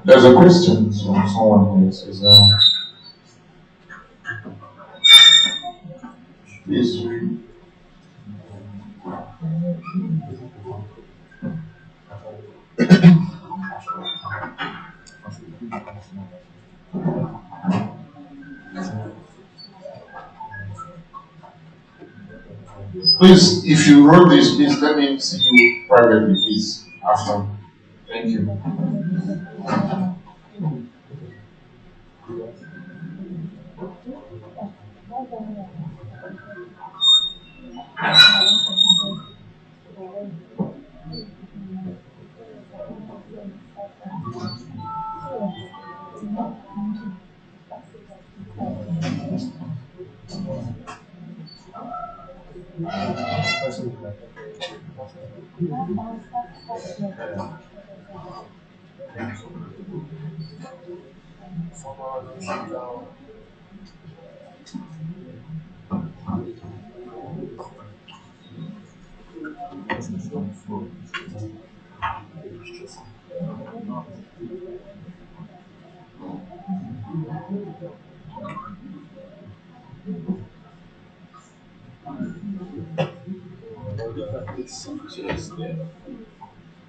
There's a question from someone here. Says, please read. Please, if you wrote this, please let me see you privately, please, after. Thank you.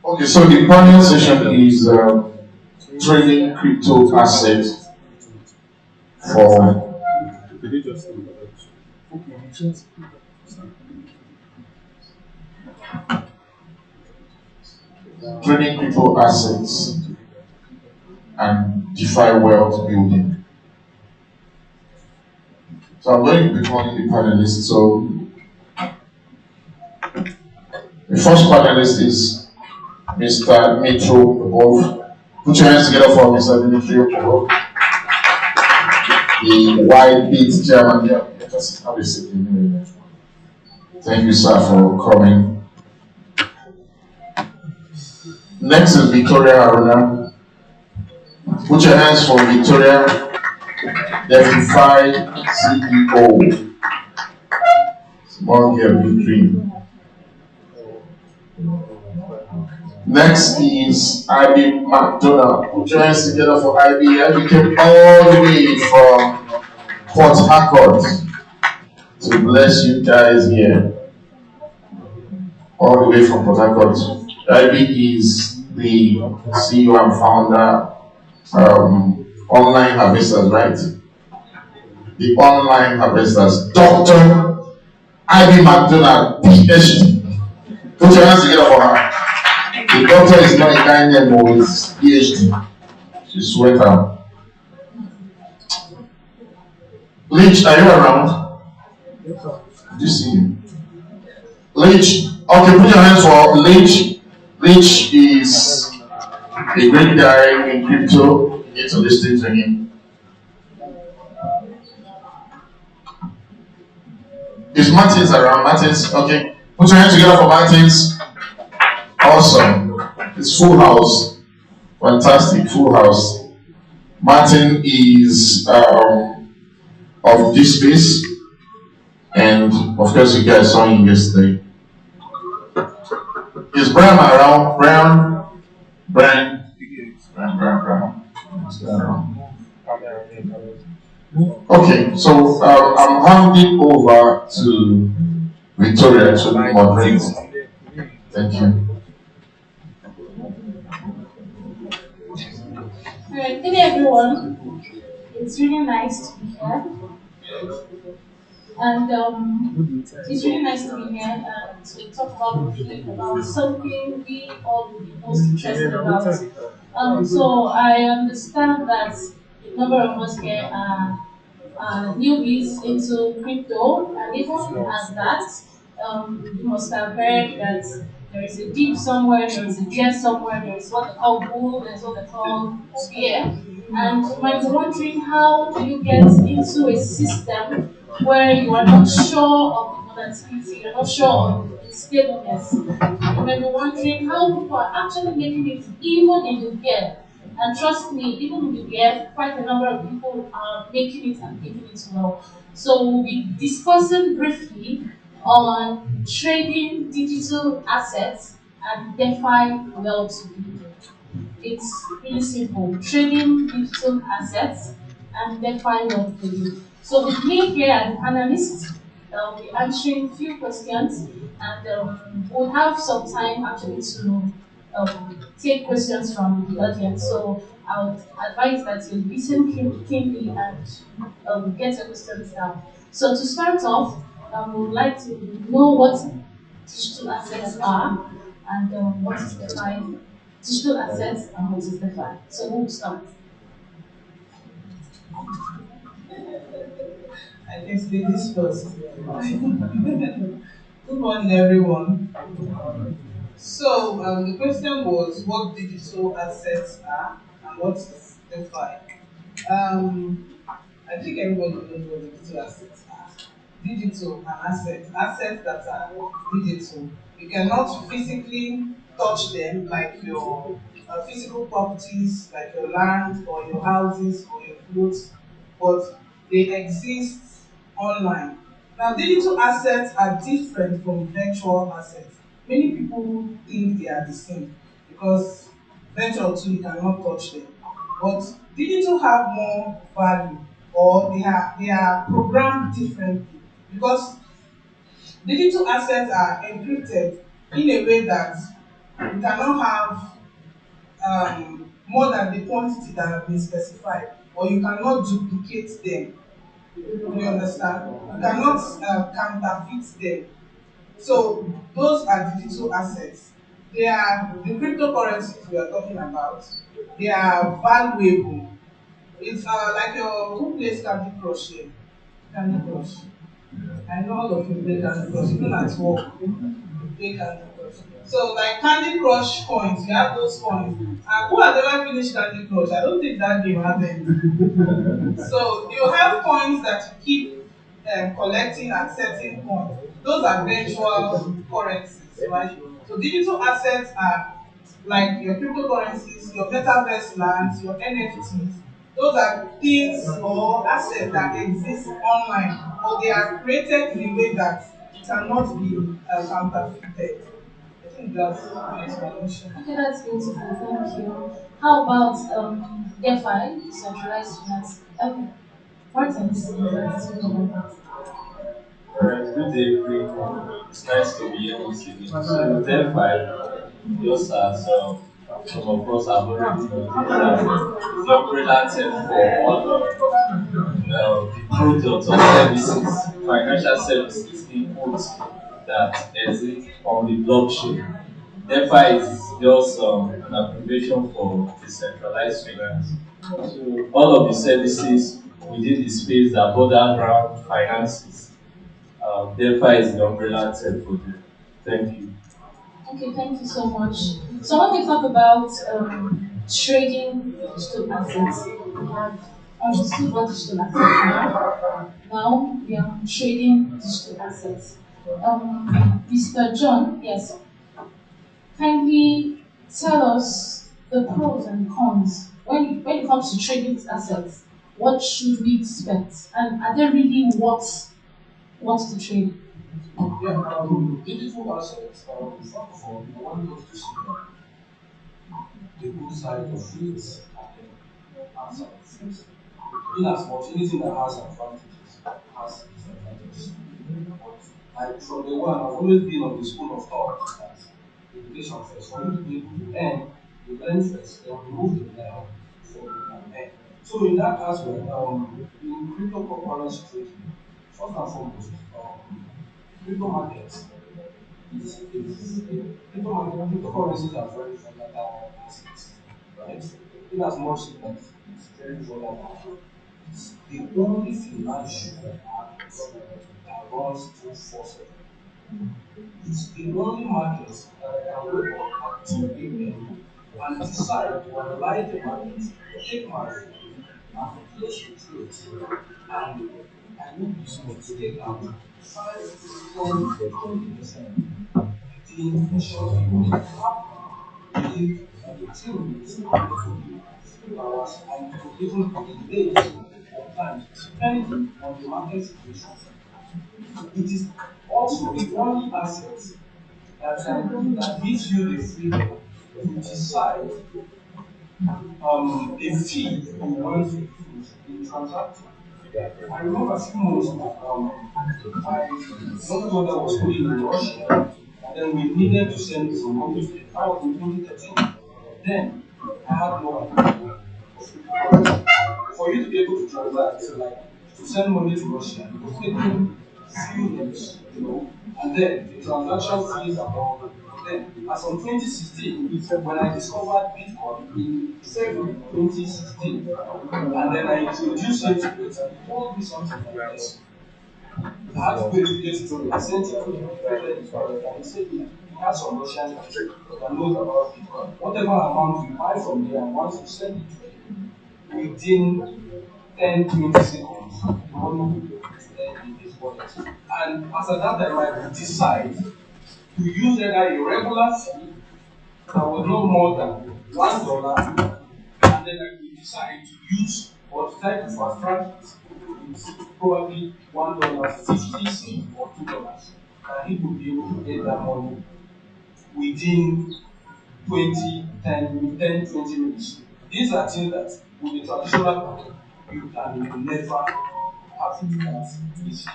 Okay, so the panel session is trading crypto assets for trading crypto assets and DeFi wealth building. So I'm going to be calling the panelists. So the first panelist is Mr. Mitro Wolf. Put your hands together for Mr. Dimitri Wolf, the White Beat Chairman. Yeah, just have a seat. Thank you, sir, for coming. Next is Victoria Haruna. Put your hands for Victoria, the DeFi CEO. Small girl, big dream. Next is IB McDonald. Put your hands together for IB. IB came all the way from Port Harcourt to bless you guys here. All the way from Port Harcourt. IB is the CEO and founder Online Harvesters, right? The Online Harvesters. Dr. IB McDonald, PhD. Put your hands together for her. The doctor is not a guy name, but it's PhD. She's sweat out. Leach, are you around? Did you see him? Leach, okay, put your hands for Leach. Leach is a great guy in crypto. You need to listen to him. Is Martins around? Martins, okay. Put your hands together for Martins. Awesome. It's full house. Fantastic, full house. Martin is of this space, and of course, you guys saw him yesterday. Is Brian around? Brian. Okay, so I'm handing over to Victoria to moderate. Thank you. Alright, good day everyone. It's really nice to be here. And it's really nice to be here and to talk about something we all will be most interested about. So I understand that a number of us here are newbies into crypto, and even at that, you must have heard that there is a dip somewhere, there is a jet somewhere, there is what they call bull, there is what they call bear. And you might be wondering, how do you get into a system where you are not sure of the volatility, you're not sure of the stableness? You might be wondering how people are actually making it even in the bear. And trust me, even in the bear, quite a number of people are making it and making it well. So we'll be discussing briefly on trading digital assets and DeFi wealth building. It's really simple. Trading digital assets and DeFi Web3. So with me here as a panelist, I'll be answering few questions and we'll have some time actually to take questions from the audience. So I would advise that you listen keenly and get your questions down. So to start off, we would like to know what digital assets are and what is DeFi, digital assets and what is DeFi. So we'll start. I guess ladies first. Good morning, everyone. So the question was what digital assets are and what is DeFi. I think everybody knows what digital assets are. Digital and assets that are digital. You cannot physically touch them like your physical properties, like your land or your houses or your clothes, but they exist online. Now, digital assets are different from virtual assets. Many people think they are the same because virtual too, you cannot touch them. But digital have more value or they are programmed differently because digital assets are encrypted in a way that you cannot have more than the quantity that have been specified or you cannot duplicate them. You understand? You cannot counterfeit them. So those are digital assets. They are the cryptocurrencies we are talking about. They are valuable. It's like your who plays Candy Crush here. Candy Crush. I know all of you play Candy Crush, even at work. You play Candy Crush. So like Candy Crush coins, you have those coins. And who has ever finished Candy Crush? I don't think that game has any. So you have coins that you keep collecting at certain points. Those are virtual currencies, right? So digital assets are like your cryptocurrencies, your metaverse lands, your NFTs. Those are things or assets that exist online, but they are created in a way that cannot be counterfeited. I think that's my explanation. Okay, that's beautiful. Thank you. How about DeFi, decentralized finance? Martins, would you like to speak about Alright, good day, everyone. It's nice to be here once again. So, DeFi, just as some of us have already noticed, is the umbrella term for all the products or services, financial services inputs that exist on the blockchain. DeFi is just an abbreviation for decentralized finance. So, all of the services within the space that border around finances DeFi is the umbrella term for them. Thank you. Okay, thank you so much. So when we talk about trading digital assets, we have understood what digital assets are. Now we are trading digital assets. Mr. John, yes, kindly tell us the pros and cons when it comes to trading these assets. What should we expect, and are they really what to trade? Yeah, digital assets, first of all, I want us to see the good side of it and then the bad side of it. In as much anything that has advantages has disadvantages. But like from the one, I've always been on the school of thought that education first. For you to be able to learn, you learn first, then you move to learn before you can learn. So in that aspect, in cryptocurrency trading, first and foremost, crypto markets cryptocurrencies are very volatile assets, right? In as much as it's very volatile, it's the only financial market that runs 247. It's the only market that I can wake up at 2 a.m. and decide to analyze the market, take my phone and place the trades, and I will be able to take out 5 to 10% within a short period of time, within 15 minutes, and even a few hours, and even within days or times, depending on the market situation. It is also the only asset that gives you the freedom to decide the fee you want to use in transacting. I remember a few months back, my younger brother was staying in Russia, and then we needed to send some money to him. That was in 2013. Then I had no idea. For you to be able to transact, like to send money to Russia, it was taking few minutes, and then the transaction fees are all. But then, as from 2016, when I discovered Bitcoin in February 2016, and then I introduced it to it, he told me something like this. I had to go to get it. I sent it to him, and he said he had some Russian guy that knows about Bitcoin. Whatever amount you buy from here, and once you send it to him, within 10-20 seconds, the money is there in his wallet. And as at that time, I could decide to use either a regular fee that was no more than $1, and then I could decide to use or decide to fast track it with probably $1.50 or $2, and he would be able to get that money within 10, 20 minutes. These are things that with the traditional bank you can never have it that easy.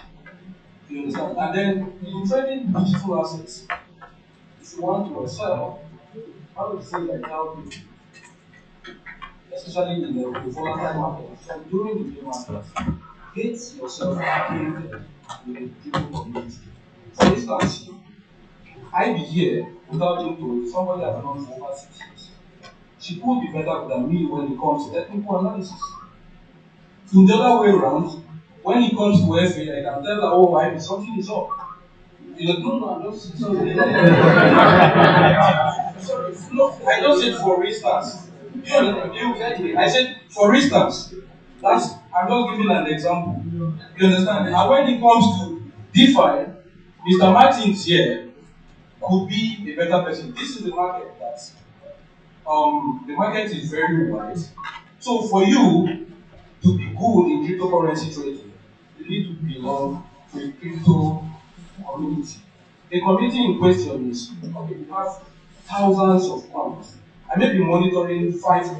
You understand? And then in trading digital assets, if you want to sell, how to say like how people, especially in the volatile market, so during the bear market, get yourself acquainted with the crypto community. For instance, I be here without being told somebody has known for over 6 years. She could be better than me when it comes to technical analysis. In the other way around, when it comes to FA, I can tell her, oh, I something is up. You know, no, I'm just sorry. Sorry, no, I just said for instance. I said for instance. That's I'm just giving an example. You understand? And when it comes to DeFi, Mr. Martins here could be a better person. This is the market that the market is very wide. So for you to be good in cryptocurrency trading, you need to belong to a crypto community. The community in question is okay, you have thousands of coins. I may be monitoring 5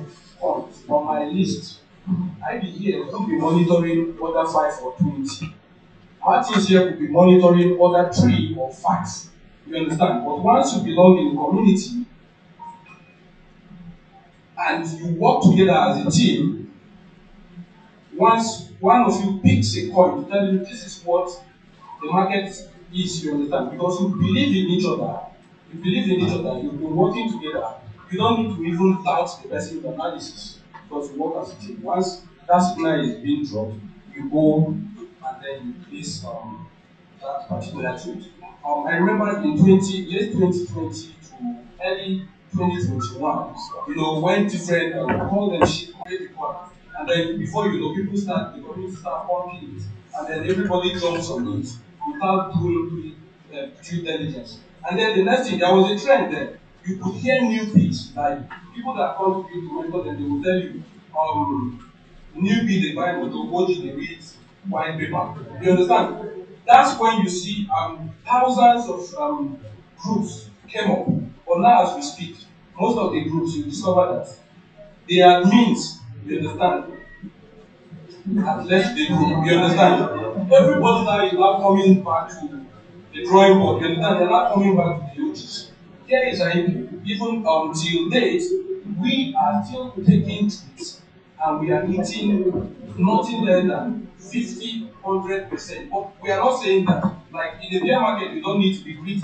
coins on my list. I be here could be monitoring other 5 or 20. Martins here could be monitoring other 3 or 5. You understand? But once you belong in a community and you work together as a team, once one of you picks a coin to tell you this is what the market is, you understand, because you believe in each other, you've been working together, you don't need to even doubt the person's analysis because you work as a team. Once that signal is being dropped, you go and then you place that particular trade. I remember in late 2020 to early 2021, when different, we call them shit coin, and then before you know, the community start pumping it, and then everybody jumps on it without doing due diligence. And then the next thing, there was a trend there. You could hear newbies, like people that come to you to mentor them, they will tell you, newbie they buy motor, what they read white paper. You understand? That's when you see thousands of groups came up. But now as we speak, most of the groups you discover that they are means, you understand, had left the group. You understand? Everybody now is now coming back to the drawing board. You understand? They're not coming back to the OGs. Here is an even till date, we are still taking tweets and we are hitting nothing less than 50-100%. But we are not saying that. Like in the bear market, you don't need to be greedy.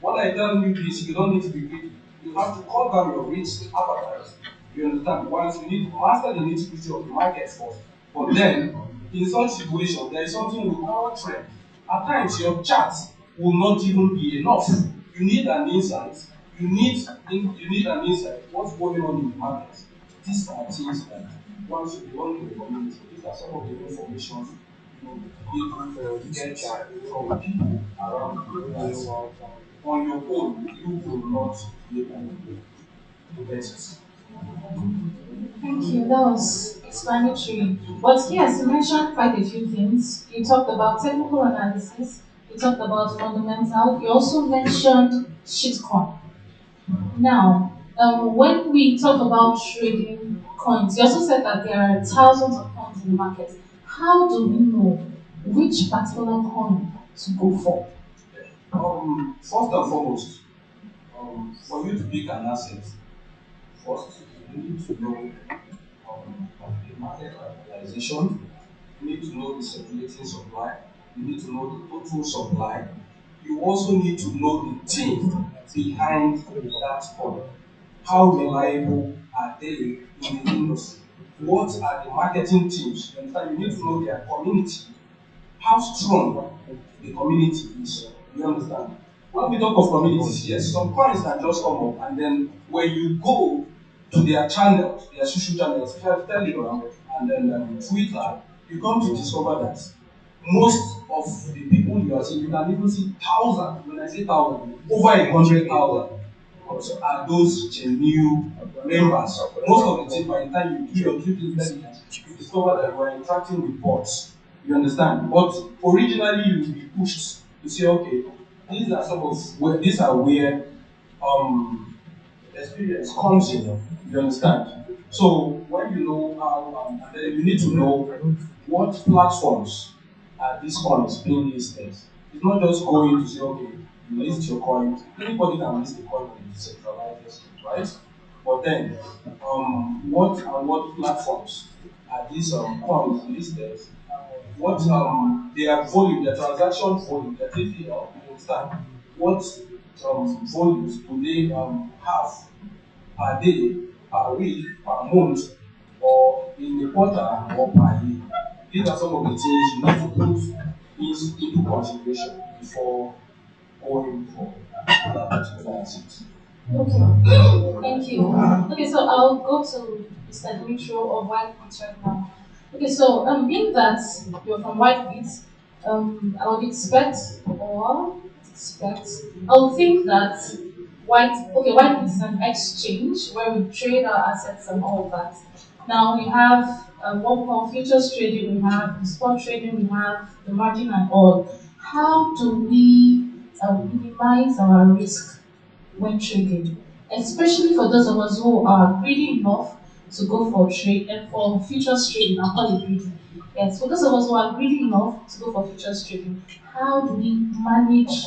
What I tell you is you don't need to be greedy. You have to cut down your risk appetite. You understand? Once you need to master the nitty-gritty of the market first. But then, in such situation, there is something we call trend. At times, your chart will not even be enough. You need an insight. You need an insight. What's going on in the market? These are things that once you belong to the community, these are some of the information you need to get from people around you that on your own you will not be able to get it. Thank you. That was explanatory. But yes, you mentioned quite a few things. You talked about technical analysis. You talked about fundamental. You also mentioned shitcoin. Now, When we talk about trading coins, you also said that there are thousands of coins in the market. How do we know which particular coin to go for? First and foremost, for you to pick an asset, first you need to know the market capitalization, you need to know the circulating supply, you need to know the total supply, you also need to know the team behind that coin. How reliable are they in the industry? What are the marketing teams? You understand? You need to know their community, how strong the community is. You understand? When we talk of communities, yes, some coins can just come up, and then when you go to their channels, their social channels, Telegram, and then Twitter, you come to discover that most of the people you are seeing, you can even see thousands. When I say thousand, over 100,000 are those genuine members. Most of the time, by the time you do your due diligence, you discover that you are interacting with bots. You understand? But originally, you will be pushed to say, okay, these are some of where these are where um experience comes in. You understand? So when you know how, and then you need to know what platforms are these coins being listed. It's not just going to say, okay, you list your coin. Anybody can list a coin on a decentralized exchange, right? But then, what platforms are these coins listed? What their volume, their transaction volume, their TVL, you understand? What volumes do they have per day, per week, per month, or in a quarter or per year? These are some of the things you need to put into consideration before going for that particular asset. Okay, thank you. Okay, so I'll go to Mr. Dimitro of White Beats right now. Okay, so being that you're from White Beats, I would expect, I would think that White Beats is an exchange where we trade our assets and all of that. Now we have what we call futures trading, we have the spot trading, we have the margin and all. How do we minimize our risk when trading, especially for those of us who are greedy enough to go for trade and for futures trading? I'll call it greedy. Yes, for those of us who are greedy enough to go for futures trading, how do we manage,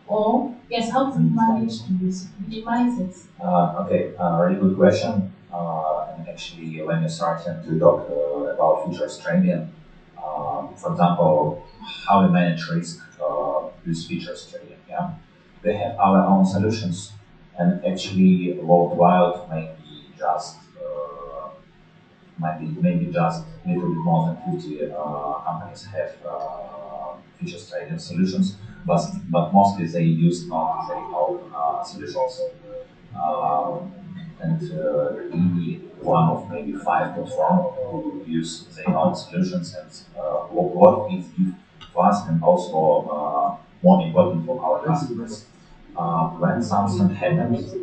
or yes, how do we manage the risk, minimize it? Okay, really good question. And actually, when you start to talk about futures trading, for example, how we manage risk with futures trading, yeah, we have our own solutions, and actually, worldwide, maybe just a little bit more than 50 companies have futures trading solutions, but mostly they use not their own solutions. Um, and we one of maybe five platforms who use their own solutions, and what is give to us, and also more important for our customers. When something happens,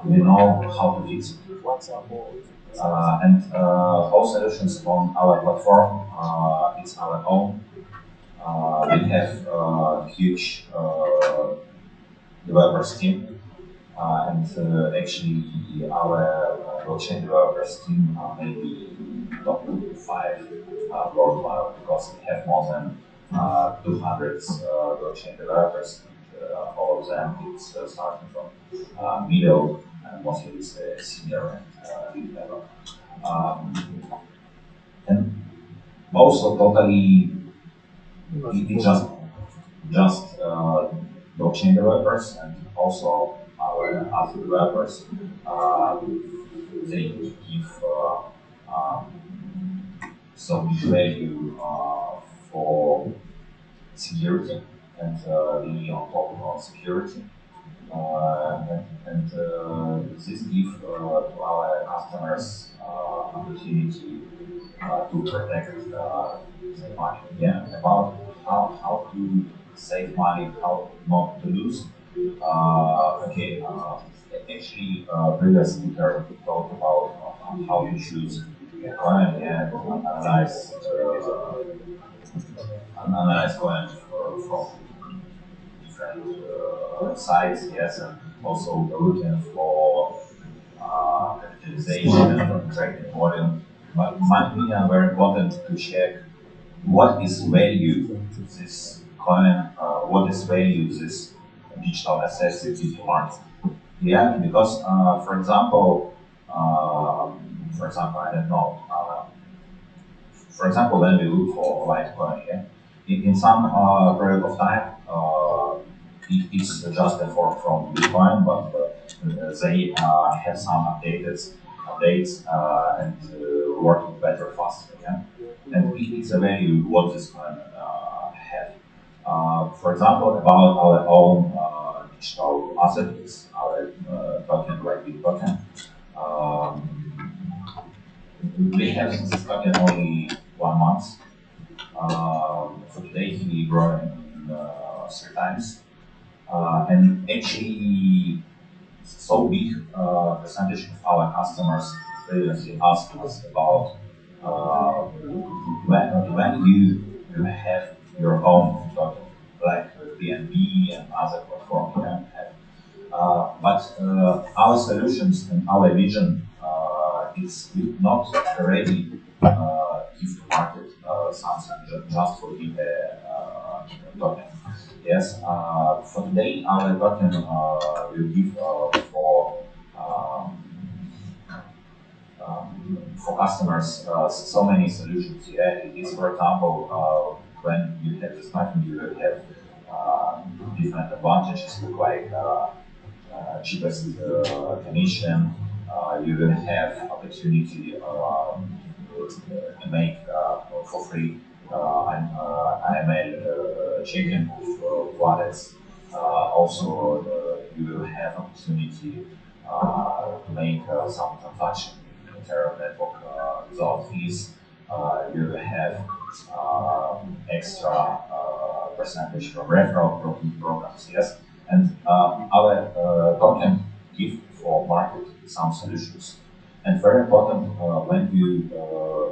we know how to fix it. And all solutions on our platform, it's our own. We have a huge developers team, and actually our blockchain developers team maybe top five worldwide, because we have more than 200 blockchain developers. And, all of them it's starting from middle and mostly it's senior and lead level. Um, and also totally it just blockchain developers, and also our other developers. They give um, so much value for security, and we on top of security. And this gives to our customers opportunity to protect their money. Yeah, about how to save money, how not to lose. Okay, actually, previous speaker talked about how you choose a coin and analyze coin from different sites, yes, and also looking for utilization and trading volume. But in my opinion, very important to check what is value this coin, what is value this digital assets in the market. Yeah, because for example, I don't know. For example, when we look for Litecoin, yeah, in some period of time, it's just a fork from Bitcoin, but they have some updates and working better, faster. Yeah, and it's a value what this coin have. For example, about our own digital asset, is our token, like Bitcoin. Um, we have this token only 1 month. For today, he growing 3 times, and actually, so big percentage of our customers previously asked us about when you have your own token, like BNB and other platforms you can have. But our solutions and our vision is not ready give to market something just for the token. Yes, for today our token will give for customers so many solutions. Yeah, it is, for example, when you have this token, you will have different advantages like cheapest commission. You will have opportunity to make for free IML checking of wallets. Also, you will have opportunity to make some transaction in Ethereum network without fees. You will have extra percentage from referral programs. Yes, and our token give for market some solutions. And very important when you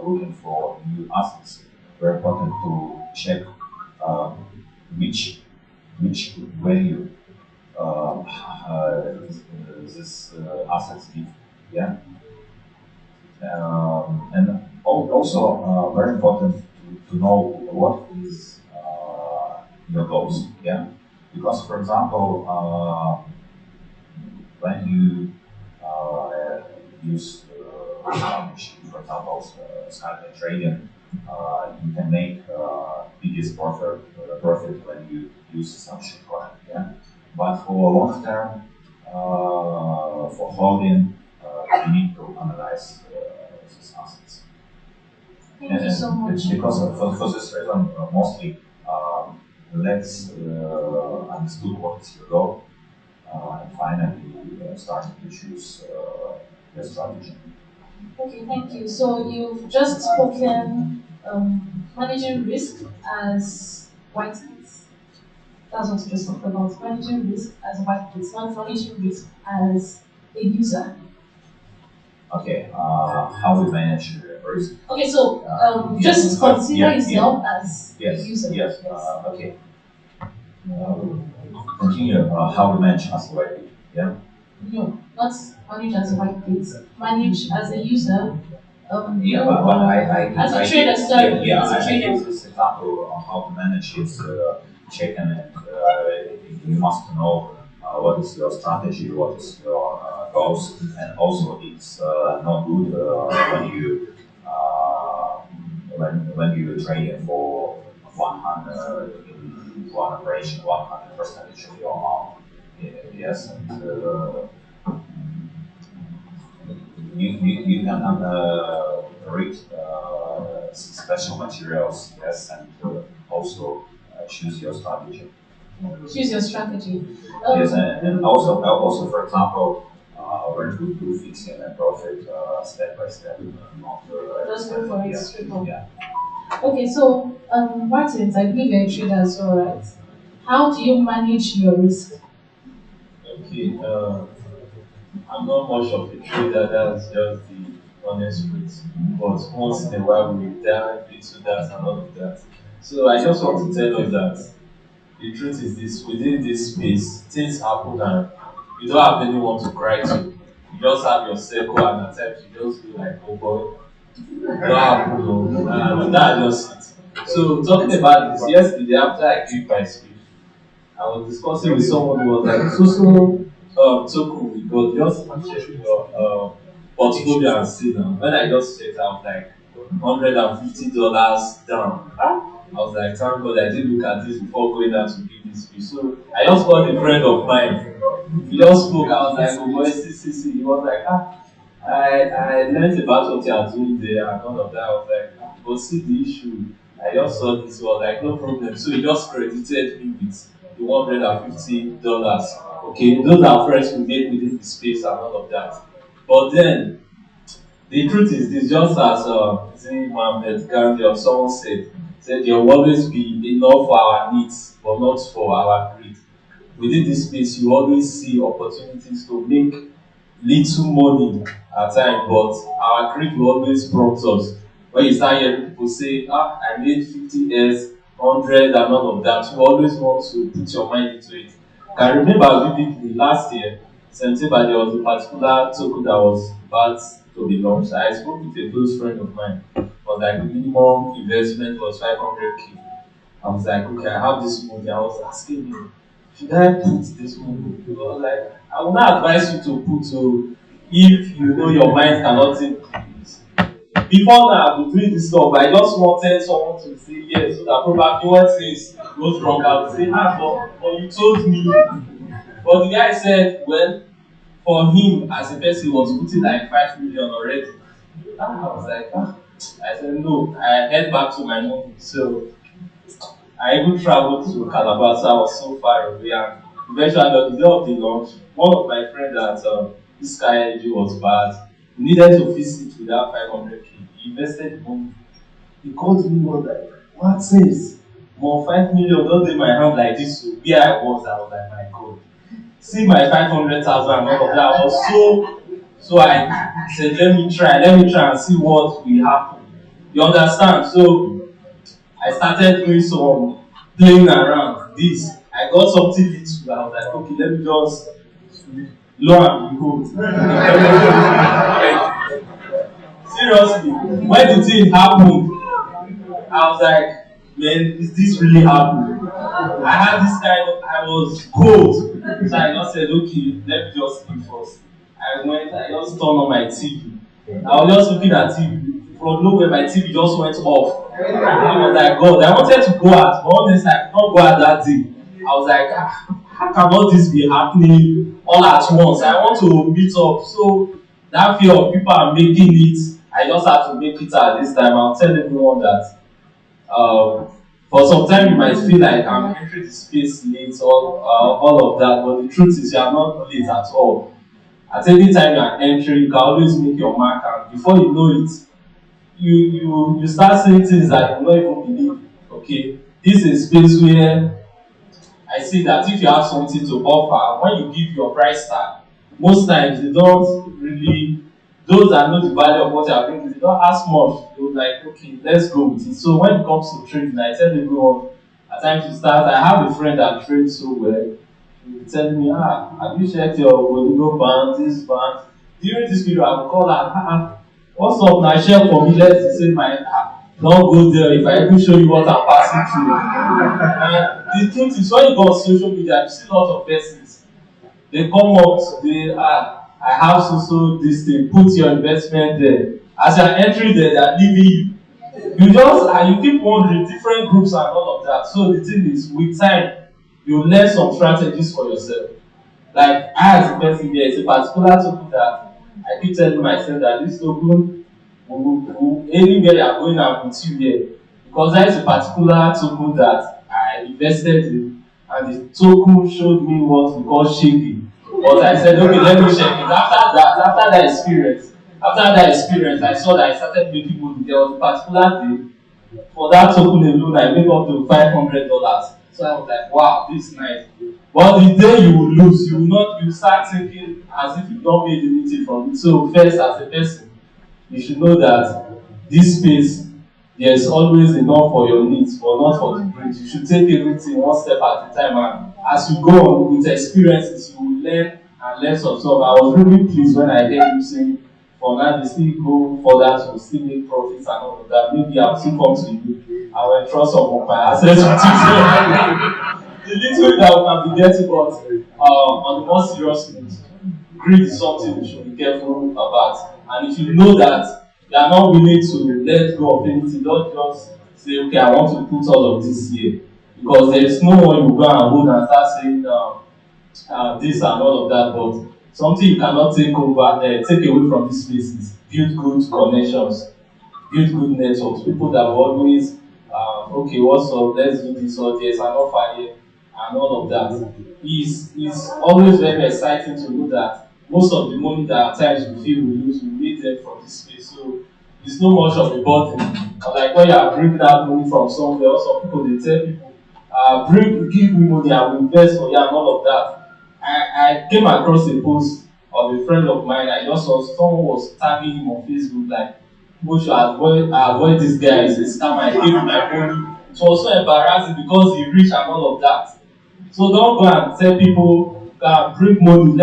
looking for new assets, very important to check uh, which value this assets give. Yeah, and also very important to know what is your goals. Yeah, because for example, when you use machine, for example, scalping trading, you can make biggest profit when you use some shitcoin. Yeah, but for long term, for holding, you need to analyze these assets. Thank you so much. It's because for this reason, mostly let's understood what is your goal, and finally starting to choose your strategy. Okay, thank you. So you've just spoken managing risk as white space. That's what you just talked about. Managing risk as a white space, not managing risk as a user. Okay, how we manage risk? Okay, so Yes, just consider yourself as a yes, user. yes, okay. Continue how we manage as a white space. Yeah. No, not manage as a white space. Manage as a user. Yeah, but as a I trader, give, sorry, yeah, as a I trader. give this example on how to manage his chicken, and you must know what is your strategy, what is your goals, and also it's not good when you trade for 100 in one operation, 100% of your amount. Yes, and you can read special materials, yes, and also choose your strategy. Choose your strategy. Yes, and also for example, when we do fixing and profit step by step, not Just go for it yeah, straight up. yeah. Okay, so Martins, I believe you're a trader as well, right? How do you manage your risk? Okay, I'm not much of a trader, that's just the honest truth. But once in a while we dive into that and all of that. So I just want to tell us that the truth is this: within this space, things happen and you don't have anyone to cry to. You just have your circle, and at times you just feel like, oh boy, don't happen, and that just it. So talking about this, yesterday after I gave my speech, I was discussing with someone who was like, token we got just check your portfolio and see now. When I just checked, I was like $150 down. I was like, thank God I didn't look at this before going out to give this speech. So I just called a friend of mine. He just spoke. I was like, oh boy, see. He was like, I learned about what you are doing there and all of that. I was like, but see the issue. I just saw this. Was like, no problem. So he just credited me with the $150. Okay, those are friends we make within the space and all of that. But then the truth is this: just as Mohammed Gandhi or someone said there will always be enough for our needs, but not for our greed. Within this space, you always see opportunities to make little money at times, but our greed will always prompt us. When you start hearing people say, I made 50s, 100, and all of that, you always want to put your mind into it. I can remember vividly last year, September, there was a particular token that was about to be launched. I spoke with a close friend of mine. It was like the minimum investment was 500k. I was like, okay, I have this money. I was asking him, should I put this money? He was like, I will not advise you to put so if you know your mind cannot take it. Before now, I've been doing this stuff, but I just wanted someone to say yes, so that probably when things goes wrong, I will say, but you told me. But the guy said, well, for him as a person, he was putting like 5 million already. I was like, I said, no, I head back to my mom. So I even traveled to Calabar, so I was so far away. And eventually, on the day of the launch, one of my friends at this Sky Energy was bad. He needed to visit without 500k. He invested money. He called me, was like, what says? More 5 million, don't take my hand like this. So where I was like, my God. See my 500,000 and all of that. I was so I said, let me try and see what will happen. You understand? So I started doing some playing around this. I got something little. I was like, okay, let me just lo and behold. Seriously, when the thing happened, I was like, man, is this really happening? I had this I was cold. So I just said, okay, let me just sleep first. I just turned on my TV. I was just looking at TV. From nowhere, my TV just went off. I was like, God, I wanted to go out, but honestly, I could not go out that day. I was like, how can all this be happening all at once? I want to meet up. So that fear of people are making it, I just have to make it at this time. I'll tell everyone that for some time you might feel like I'm entering the space late, all of that, but the truth is you are not late at all. At any time you are entering, you can always make your mark, and before you know it, you start saying things that you don't even believe. Okay, this is a space where I see that if you have something to offer, when you give your price tag, most times they don't really, those that know the value of what you are bringing, they don't ask much. They're like, okay, let's go with it. So when it comes to trading, I tell everyone, at times you start, I have a friend that trades so well. He will tell me, have you checked your Boligo band, this band? During this period, I will call her, what's up now? Share for me, let's say my, don't go there if I even show you what I'm passing through. And the truth is, when you go on social media, you see a lot of persons. They come up today, I have so this thing, put your investment there. As you're entering there, they're leaving you. You just, and you keep wondering, different groups and all of that. So the thing is, with time, you learn some strategies for yourself. Like, I as a person here, it's a particular token that I keep telling myself that this token anywhere you are going, I'm with you here. Because that is a particular token that I invested in, and the token showed me what we call shading. But I said, okay, let me check it. After that experience, I saw that I started making money. There was a particular day for that token alone, I made up to $500. So I was like, wow, this is nice. But the day you will lose, you will not, you start thinking as if you don't made anything from it. So first, as a person, you should know that this space, there's always enough for your needs, but not for the greed. You should take everything one step at a time, and as you go on with experiences, you will learn and and less of stuff. I was really pleased when I heard you say for now they still go further to still make profits and all of that. Maybe I'll still come to you. I will trust some of my assets with you. The little that we can be getting, but on the more serious note, greed is something we should be careful about. And if you know that you are not willing to let go of anything, don't just say, okay, I want to put all of this here. Because there is no one you go and hold and start saying this and all of that. But something you cannot take away from this space is build good connections, build good networks, people that will always, okay, what's up, let's do this, or there's an offer here, and all of that. It's always very exciting to know that most of the money that at times we feel we lose, we made them from this space. So it's no much of a burden. Like when you are bringing out money from somewhere, some people they tell people, give me money, I will invest for you and all of that. I came across a post of a friend of mine. I just saw someone was tagging him on Facebook like, "We should avoid this guy. He's a scammer. I gave him my money." It was so embarrassing because he rich and all of that. So don't go and tell people bring money.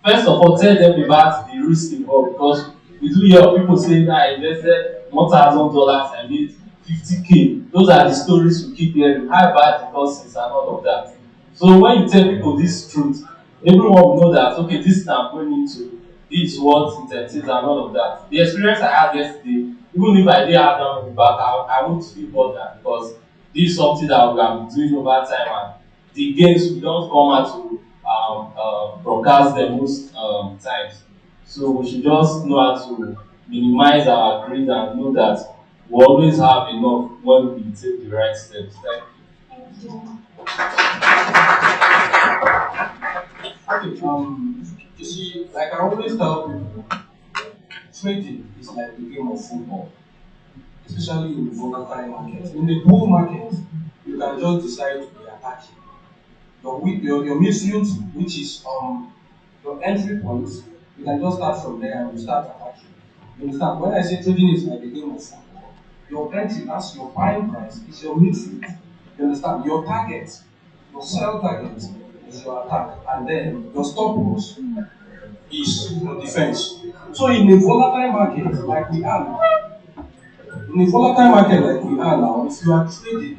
First of all, tell them about the risk involved because we do hear of people saying I invested $1,000 and made 50K. Those are the stories we keep hearing. How about the courses and all of that? So when you tell people this truth, everyone will know that okay, this is I'm going into, this is what it entails and all of that. The experience I had yesterday, even if I didn't have that money back, I won't feel bothered because this is something that we have been doing over time and the gains we don't come out to broadcast them most times. So we should just know how to minimize our greed and know that we always have enough when we take the right steps. Thank you. Okay, you see, like I always tell people, trading is like the game of football, especially in the volatile market. In the bull market, you can just decide to be attacking. Your midfield, which is your entry point, you can just start from there and you start attacking. You understand? When I say trading is like a game of football, your entry, that's your buying price, is your midfield. You understand? Your target, your sell target is your attack, and then your stop loss is your defense. So in a volatile market like we are now, if you are trading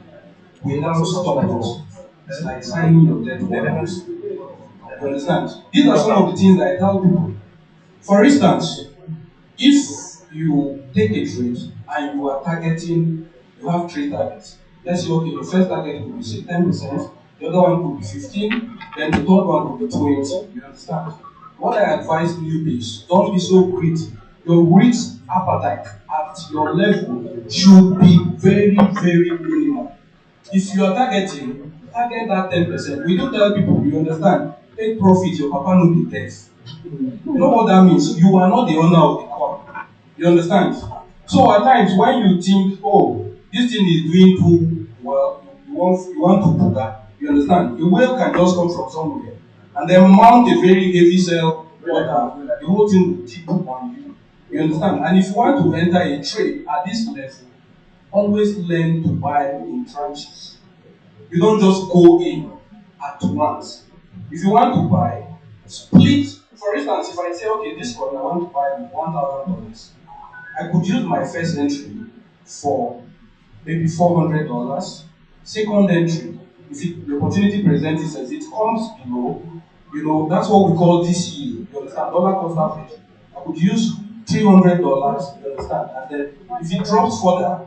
without stop loss, it's like signing your debt warrants. You understand? These are some of the things that I tell people. For instance, if you take a trade and you are targeting, you have three targets. Let's say, okay, the first target could be say 10%, the other one could be 15, then the third one could be 20. You understand? What I advise you is don't be so greedy. Your risk appetite at your level should be very, very minimal. If you are targeting, target that 10%. We do tell people, you understand, take profit, your papa no be death. You know what that means? You are not the owner of the coin. You understand? So at times when you think, oh, this thing is doing too well, you want to put that. You understand? The whale can just come from somewhere and then mount a very heavy sell order. The whole thing will tip on you. You understand? And if you want to enter a trade at this level, always learn to buy in tranches. You don't just go in at once. If you want to buy, split. For instance, if I say, okay, this coin I want to buy with $1,000, I could use my first entry for maybe $400. Second entry, if the opportunity presents itself, it comes below, that's what we call DCE. You understand? Dollar cost average. I could use $300, you understand? And then if it drops further,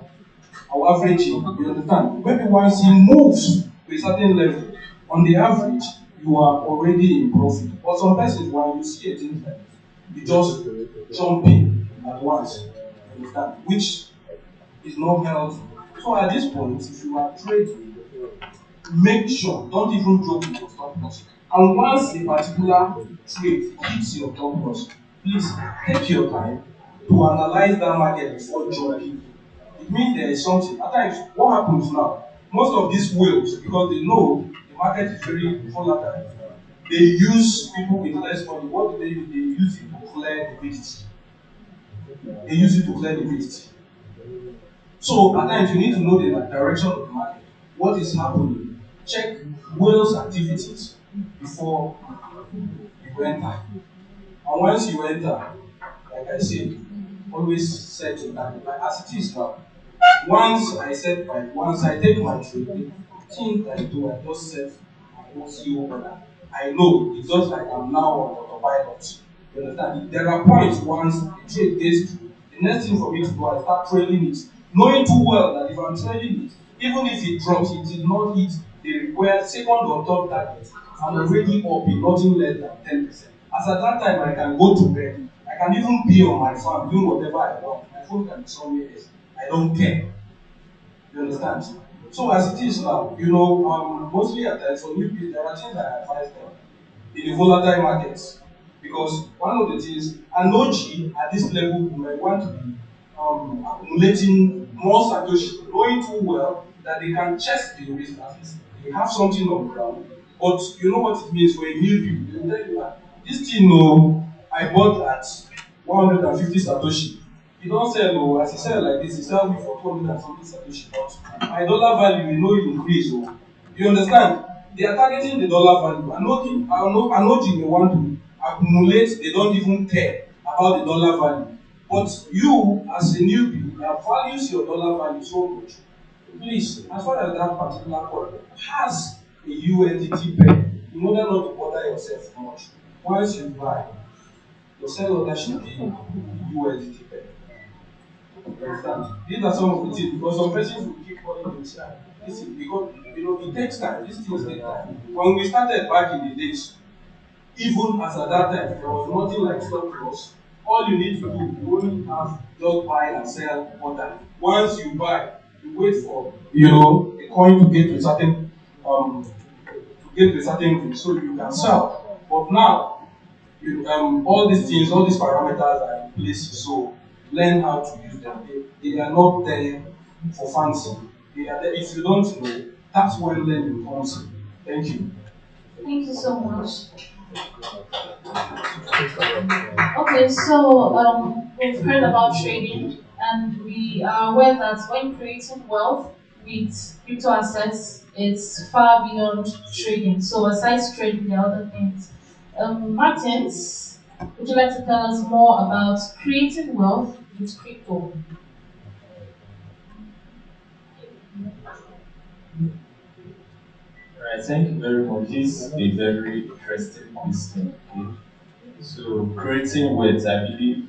I'll average it. You understand? Maybe once it moves to a certain level, on the average, you are already in profit. But some persons, when you see a thing like you just jump in at once. You understand? Which is not healthy. So at this point, if you are trading, make sure, don't even joke with your stop loss. And once a particular trade hits your stop loss, please take your time to analyze that market before jumping. It means there is something. At times, what happens now? Most of these whales, because they know the market is very volatile, they use people with less money. What do they use? They use it to clear liquidity. They use it to clear liquidity. So at times you need to know the direction of the market. What is happening? Check whales' activities before you enter. And once you enter, like I said, always set your target. Like as it is now, once I take my training, things I do, I just set my own CEO order. I know it's just like I'm now on autopilot. You understand? There are points once the trade gets through. The next thing for me to do, I start trailing it, knowing too well that if I'm trailing it, even if it drops, it did not hit the required second or third target. I'm already up in nothing less than 10%. As at that time, I can go to bed. I can even be on my farm doing whatever I want. My phone can be somewhere else. I don't care. You understand? So as it is now, mostly at times for newbies, there are things that I advise them in the volatile markets. Because one of the things, an OG at this level might want to be accumulating more Satoshi, knowing too well that they can chest the risk at least. They have something on the ground. But you know what it means for a newbie. They will tell you that this thing, no, I bought at 150 Satoshi. You don't sell, oh, as you sell like this, you sell me for 200 and something Satoshi. But my dollar value, you know, it increase. Oh. You understand? They are targeting the dollar value. I know they want to accumulate, they don't even care about the dollar value. But you, as a newbie, that values your dollar value so much, please, as far as that particular product has a USDT pair, in order not to bother yourself much, once you buy, your sell order should be USDT pair. You understand? These are some of the things because some persons will keep calling themselves. This is because it takes time. These things take time. When we started back in the days, even as at that time, there was nothing like stop loss. All you need to do, you only have just buy and sell order. Once you buy, you wait for a coin to get to a certain thing so you can sell. But now all these things, all these parameters are in place, so learn how to use them. They are not there for fancy. They are there. If you don't know, that's when learning comes in. Thank you. Thank you so much. Okay, so we've heard about trading, and we are aware that when creating wealth with crypto assets, it's far beyond trading. So, aside trading, there are other things. Martins, would you like to tell us more about creating wealth with crypto? Alright, thank you very much. This is a very interesting question. Okay? So creating wealth, I believe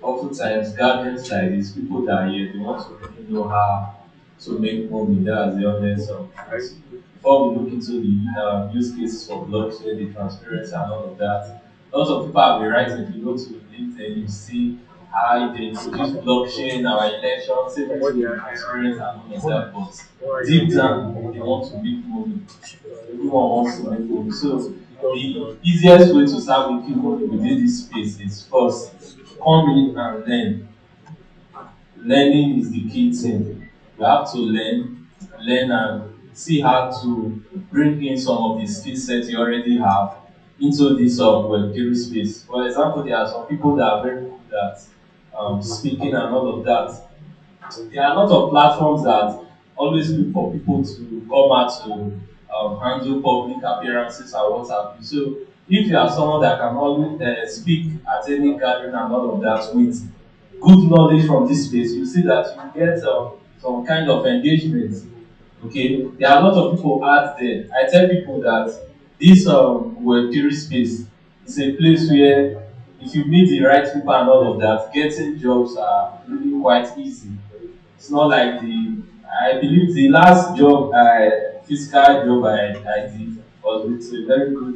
oftentimes gatherings like this, people that are here, they want to really know how to make money. That's the honest truth. Before we look into the use cases for blockchain, the transparency and all of that, lots of people have been writing. If you go to LinkedIn, you see how they introduce blockchain, our elections, everything to transparent and all of that. But deep down, they want to make money. Everyone wants to make money. So the easiest way to start making money within this space is first come in and learn. Learning is the key thing. You have to learn and see how to bring in some of the skill sets you already have into this Web3 space. For example, there are some people that are very good at speaking and all of that. There are a lot of platforms that always look for people to come out to handle public appearances and what have you. So if you are someone that can always speak at any gathering and all of that with good knowledge from this space, you see that you get some kind of engagement. Okay, there are a lot of people out there. I tell people that this Web3 space is a place where if you meet the right people and all of that, getting jobs are really quite easy. It's not like I believe the last physical job I did was with a very good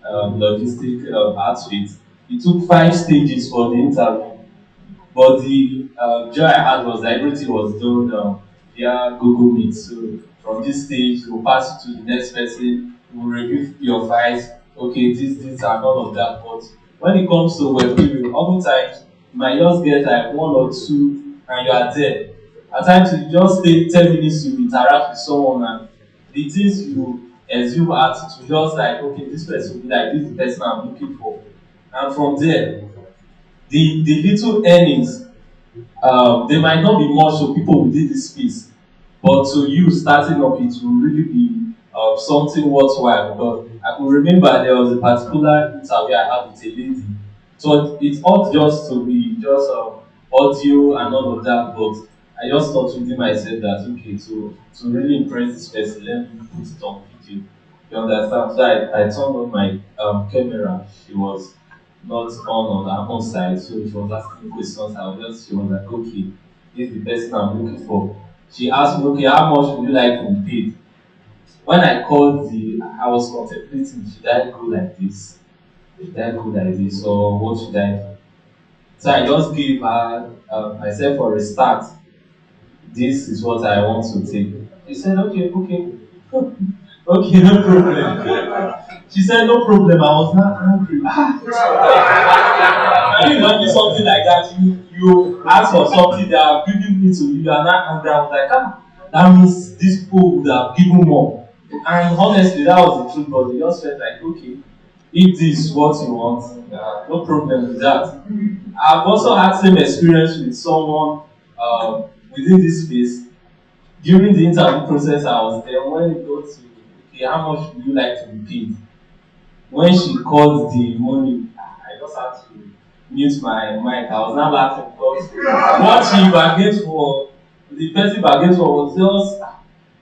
logistic outfit. It took 5 stages for the interview. But the joy I had was that everything was done via Google Meet. So from this stage, we'll pass you to the next person, we'll review your files, okay, this, and all of that. But when it comes to web period, oftentimes you might just get like 1 or 2 and you are there. At times you just take 10 minutes to interact with someone and the things you assume attitude just like okay, this person will be like this is the person I'm looking for. And from there, the little earnings they might not be much to people within this space, but to you starting up, it will really be something worthwhile. But I could remember there was a particular interview I had with a lady. So it ought just to be just audio and all of that, but I just thought within myself that okay, to really impress this person, let me put it on video. You understand? So I turned on my camera. She was not on her own side, so she was asking questions. She was like, okay, this is the person I'm looking for. She asked me, okay, how much would you like to be paid? When I called I was contemplating, should I go like this? Should I go like this, or what should I do? So I just gave her, myself for a start, this is what I want to take. She said, okay, okay, okay, no problem. She said, no problem. I was not angry. Can you imagine something like that? You ask for something they are giving it to you, you are not angry. I was like, that means these people would have given more. And honestly, that was the truth, but they just felt like, okay, if this is what you want, no problem with that. I've also had same experience with someone within this space. During the interview process, I was there. When it got to, okay, how much would you like to be paid? When she called the money, I just had to mute my mic. I was not laughing because what she bargained for, the person bargained for was just,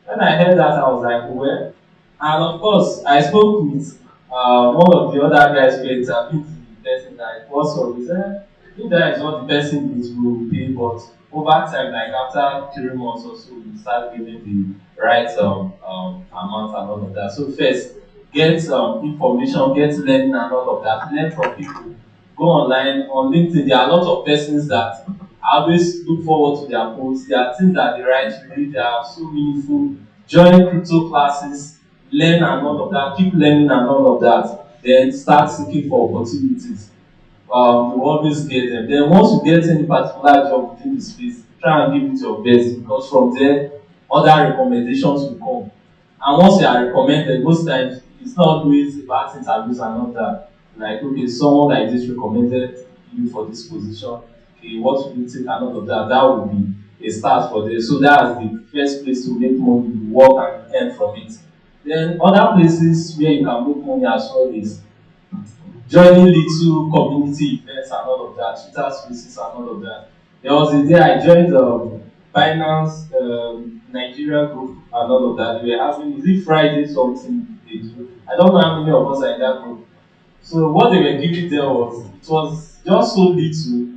when I heard that, I was like, well, and of course, I spoke with one of the other guys who interviewed the person, like, what's up? He said, if that is what the person needs, we will pay, but over time, like after 3 months or so, we start giving the right amount and all of that. So first, get information, get learning and all of that. Learn from people. Go online on LinkedIn. There are a lot of persons that I always look forward to their posts. There are things that they write really, they are so meaningful. Join crypto classes, learn and all of that. Keep learning and all of that. Then start seeking for opportunities. You always get them. Then once you get any particular job within the space, try and give it your best because from there, other recommendations will come. And once you are recommended, most times it's not always about interviews and all that. Like, okay, someone like this recommended you for this position. Okay, what will you take and all of that? That would be a start for this. So that's the first place to make money, you work and earn from it. Then other places where you can make money as well is joining little community events and all of that, Twitter spaces and all of that. There was a day I joined finance Nigeria group and all of that. We were having, is it Friday something they do? I don't know how many of us are in that group. So what they were giving there was just so little.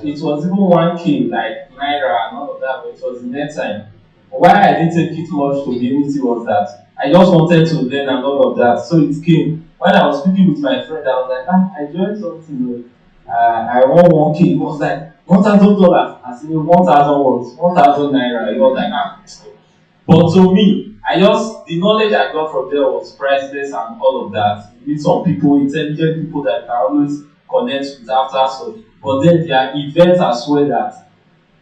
It was even 1K, like Naira and all of that, but it was in that time. Why I didn't take it much to the unity was that I just wanted to learn and all of that. So it came. When I was speaking with my friend, I was like, I joined something. I won 1K. It was like $1,000. I said, 1,000 what? 1,000 Naira. It was like, But to me, the knowledge I got from there was priceless and all of that. You meet some people, intelligent people that can always connect with after so. But then there are events as well that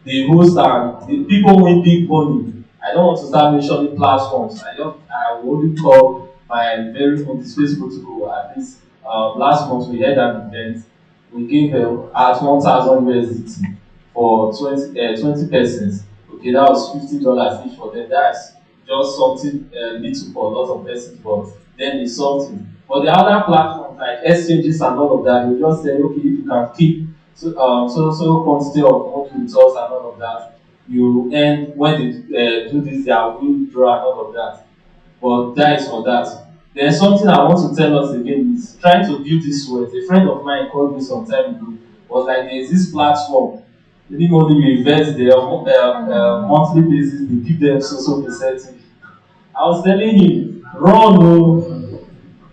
they host and the people win big money. I don't want to start mentioning platforms. I will only call my very own displaced protocol. At least last month we had an event. We gave at 1,000 USDT for 20 persons. Okay, that was $50 each for them. That's just something little for a lot of persons, but then it's something. But the other platforms like exchanges and all of that, they just say, okay, if you can keep so quantity of money with us and all of that, you earn when they do this, they are withdraw and all of that. But that is for that. Then something I want to tell us again is trying to build this wealth. A friend of mine called me some time ago. Was like, there's this platform. Even only you invest there on monthly basis, they give them so percentage. I was telling him, run, no,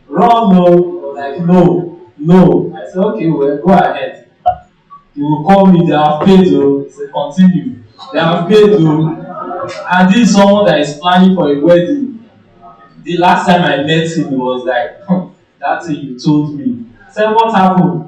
run, no. Like, no, no. I said, okay, well, go ahead. He will call me, they have paid, oh. He said, continue. They have paid, oh. And this is someone that is planning for a wedding. The last time I met him, he was like, that thing you told me. I said, what happened?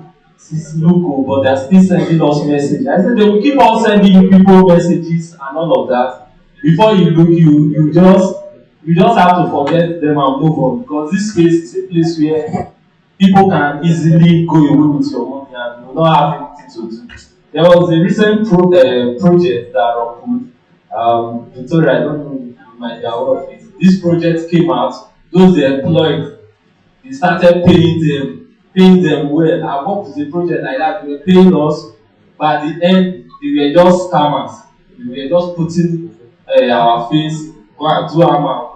It's local, but they're still sending us messages. I said, they will keep on sending you people messages and all of that. Before you look, you just have to forget them and move on. Because this space is a place where people can easily go away with your money and you will not have anything to do. There was a recent project that Rock put. Victoria, I don't know if you might be aware of it. This project came out, those they employed They started paying them well. I worked with a project like that, they were paying us, but at the end, they were just scammers. They were just putting our face, go and do hammer,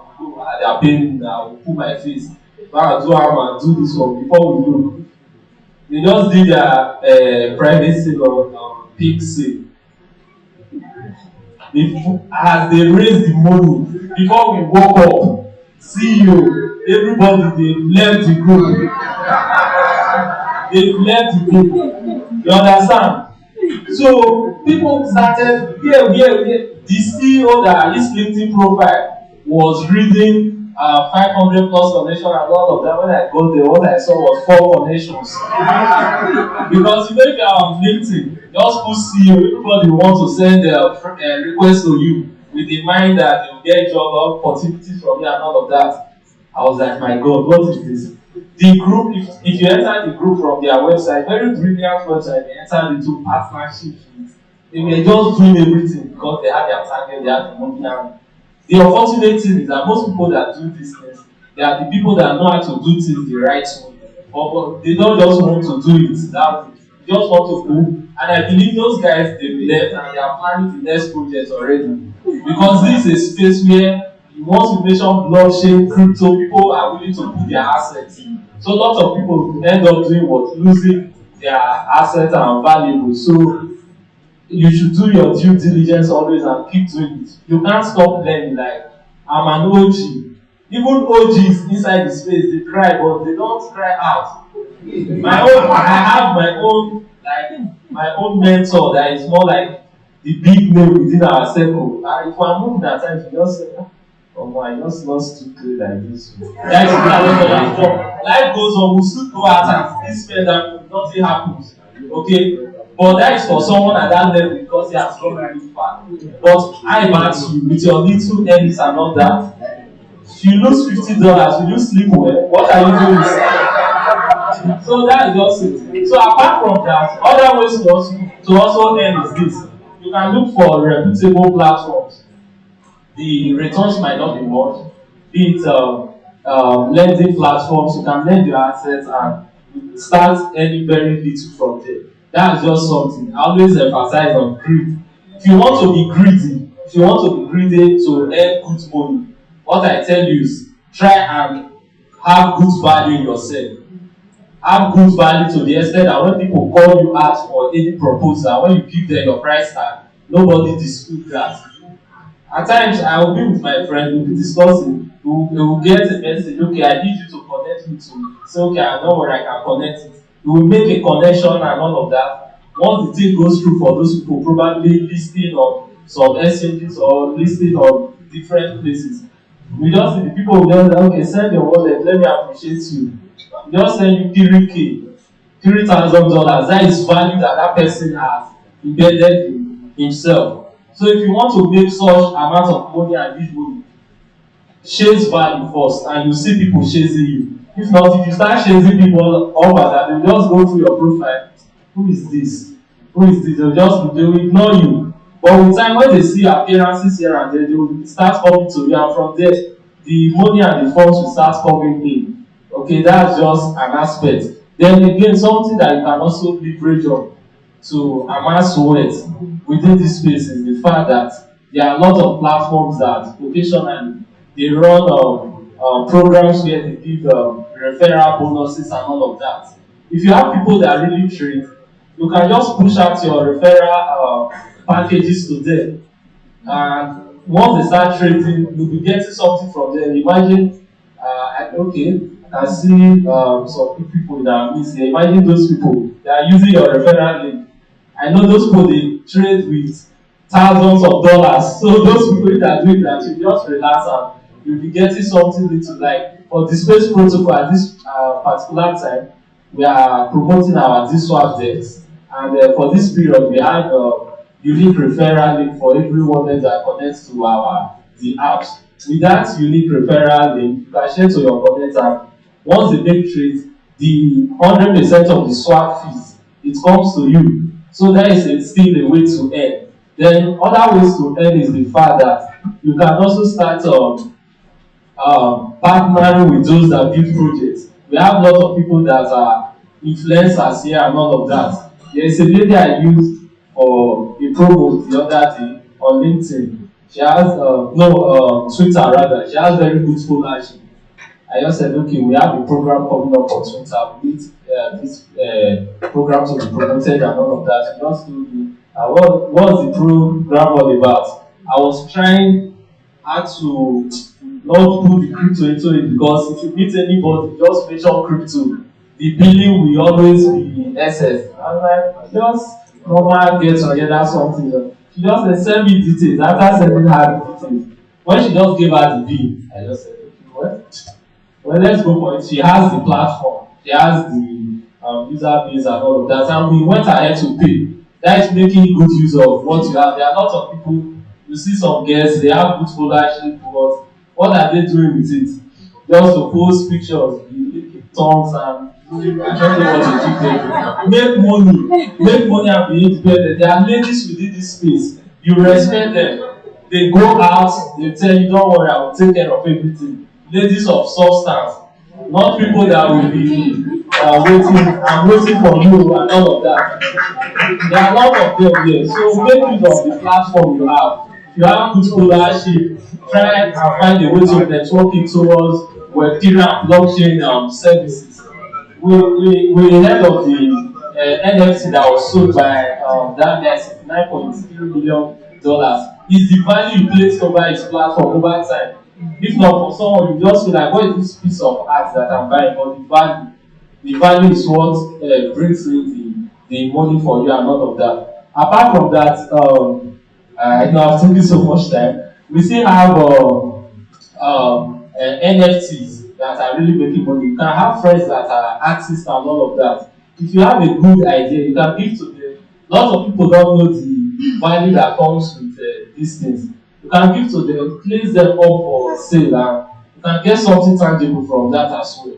they are paying me now, put my face, go and do hammer, do this one, before we know. They just did their private sale or peak sale. As they raise the money, before we woke up, CEO, everybody they left the group. They left the group. You understand? So people started where the CEO that his LinkedIn profile was reading 500 plus connection and all of that. When I got there, what I saw was 4 connections. Because you know if you are on LinkedIn, just put CEO, everybody want to send a request to you with the mind that you get job opportunities from you and all of that. I was like, my God, what is this? The group, if you enter the group from their website, very brilliant website, they entered into partnerships with. They were just doing everything because they had their target, they had the money. And the unfortunate thing is that most people that do these things, they are the people that know how to do things the right way. But they don't just want to do it that way. They just want to go. And I believe those guys, they left and they are planning the next project already. Because this is a space where once you mention blockchain, crypto, people are willing to put their assets. So lots of people end up doing what? Losing their assets and valuables. So you should do your due diligence always and keep doing it. You can't stop learning. Like, I'm an OG. Even OGs inside the space, they cry, but they don't cry out. I have my own mentor that is more like the big name within our circle. And if I'm moving at times, you just say, oh my, I just lost 2K like this. That is another life goes on, we still go out and this spend that nothing happens. Okay? But that is for someone at that level because he has gone really far. But I ask you, with your little earnings and all that, if you lose $50, will you sleep well? What are you doing? So that is just it. So apart from that, other ways to also earn is this. You can look for reputable platforms. The returns might not be much. Be it lending platforms, you can lend your assets and start earning very little from there. That's just something. I always emphasize on greed. If you want to be greedy, to earn good money, what I tell you is try and have good value in yourself. Have good value to the extent that when people call you out for any proposal, when you give them your price tag, nobody disputes that. At times, I will be with my friend, we'll be discussing, we will get a message, okay, I need you to connect me to, say, okay, I know where I can connect it. We will make a connection and all of that. Once the thing goes through for those people, probably listing on some exchanges or listing on different places. We just see the people will just say, okay, send your wallet, let me appreciate you. Just send you 3K, $3,000. That is value that that person has embedded in himself. So if you want to make such amount of money and give money, chase value first and you see people chasing you. If not, if you start chasing people up and that, they will just go through your profile. Who is this? Who is this? They will ignore you. But with time, when they see appearances here and there, they will start coming to you, and from there, the money and the funds will start coming in. Okay, that's just an aspect. Then again, something that you can also leverage on to amass wealth within this space is the fact that there are a lot of platforms that occasionally they run programs where they give referral bonuses and all of that. If you have people that really trade, you can just push out your referral packages to them, and once they start trading, you'll be getting something from them. Imagine, okay, I can see some people in our midst here. Imagine those people, they are using your referral link. I know those people, they trade with thousands of dollars. So those people that are doing that, you just relax and you'll be getting something little. Like for the space protocol at this particular time, we are promoting our DSwap decks. And for this period, we have a unique referral link for everyone that connects to the apps. With that unique referral link, you can share to your connect, and once they make trades, the 100% of the swap fees, it comes to you. So that is still a way to earn. Then other ways to earn is the fact that you can also start partnering with those that build projects. We We have a lot of people that are influencers here and all of that. There is a lady I used for a promo the other day on LinkedIn. She has no Twitter rather. She has very good scholarship. I just said, okay, we have a program coming up on Twitter. We need this program to be promoted and all of that. She just told me, what's the program all about? I was trying how to not put the crypto into it because if you meet anybody, just mention crypto. The billing will always be SF. I was like, just normal get together something. She just said, send me details. After sending her the details, when she just gave her the bill, I just said, okay, well, let's go for it. She has the platform, she has the user base and all of that, and we went ahead to pay. That is making good use of what you have. There are a lot of people, you see some girls, they have good scholarship, but what are they doing with it? Just to post pictures, tongues, and I don't know what to give them. Make money and be independent. There are ladies within this space, you respect them. They go out, they tell you, don't worry, I will take care of everything. Ladies of substance, not people that will be waiting, I'm waiting for you and all of that. There are a lot of them here. So make use of the platform you have. If you have good scholarship, try and find a way to network it towards Web3 and blockchain services. We heard of the NFT that was sold by that guy $9.3 million. Is the value you place over his platform over time? If not for someone, you just feel like, what is this piece of art that I'm buying? But the value is what brings in the money for you and all of that. Apart from that, I know I've taken so much time. We still have NFTs that are really making money. You can have friends that are artists and all of that. If you have a good idea, you can give to them. Lots of people don't know the value that comes with these things. You can give to them, place them up for sale, and you can get something tangible from that as well.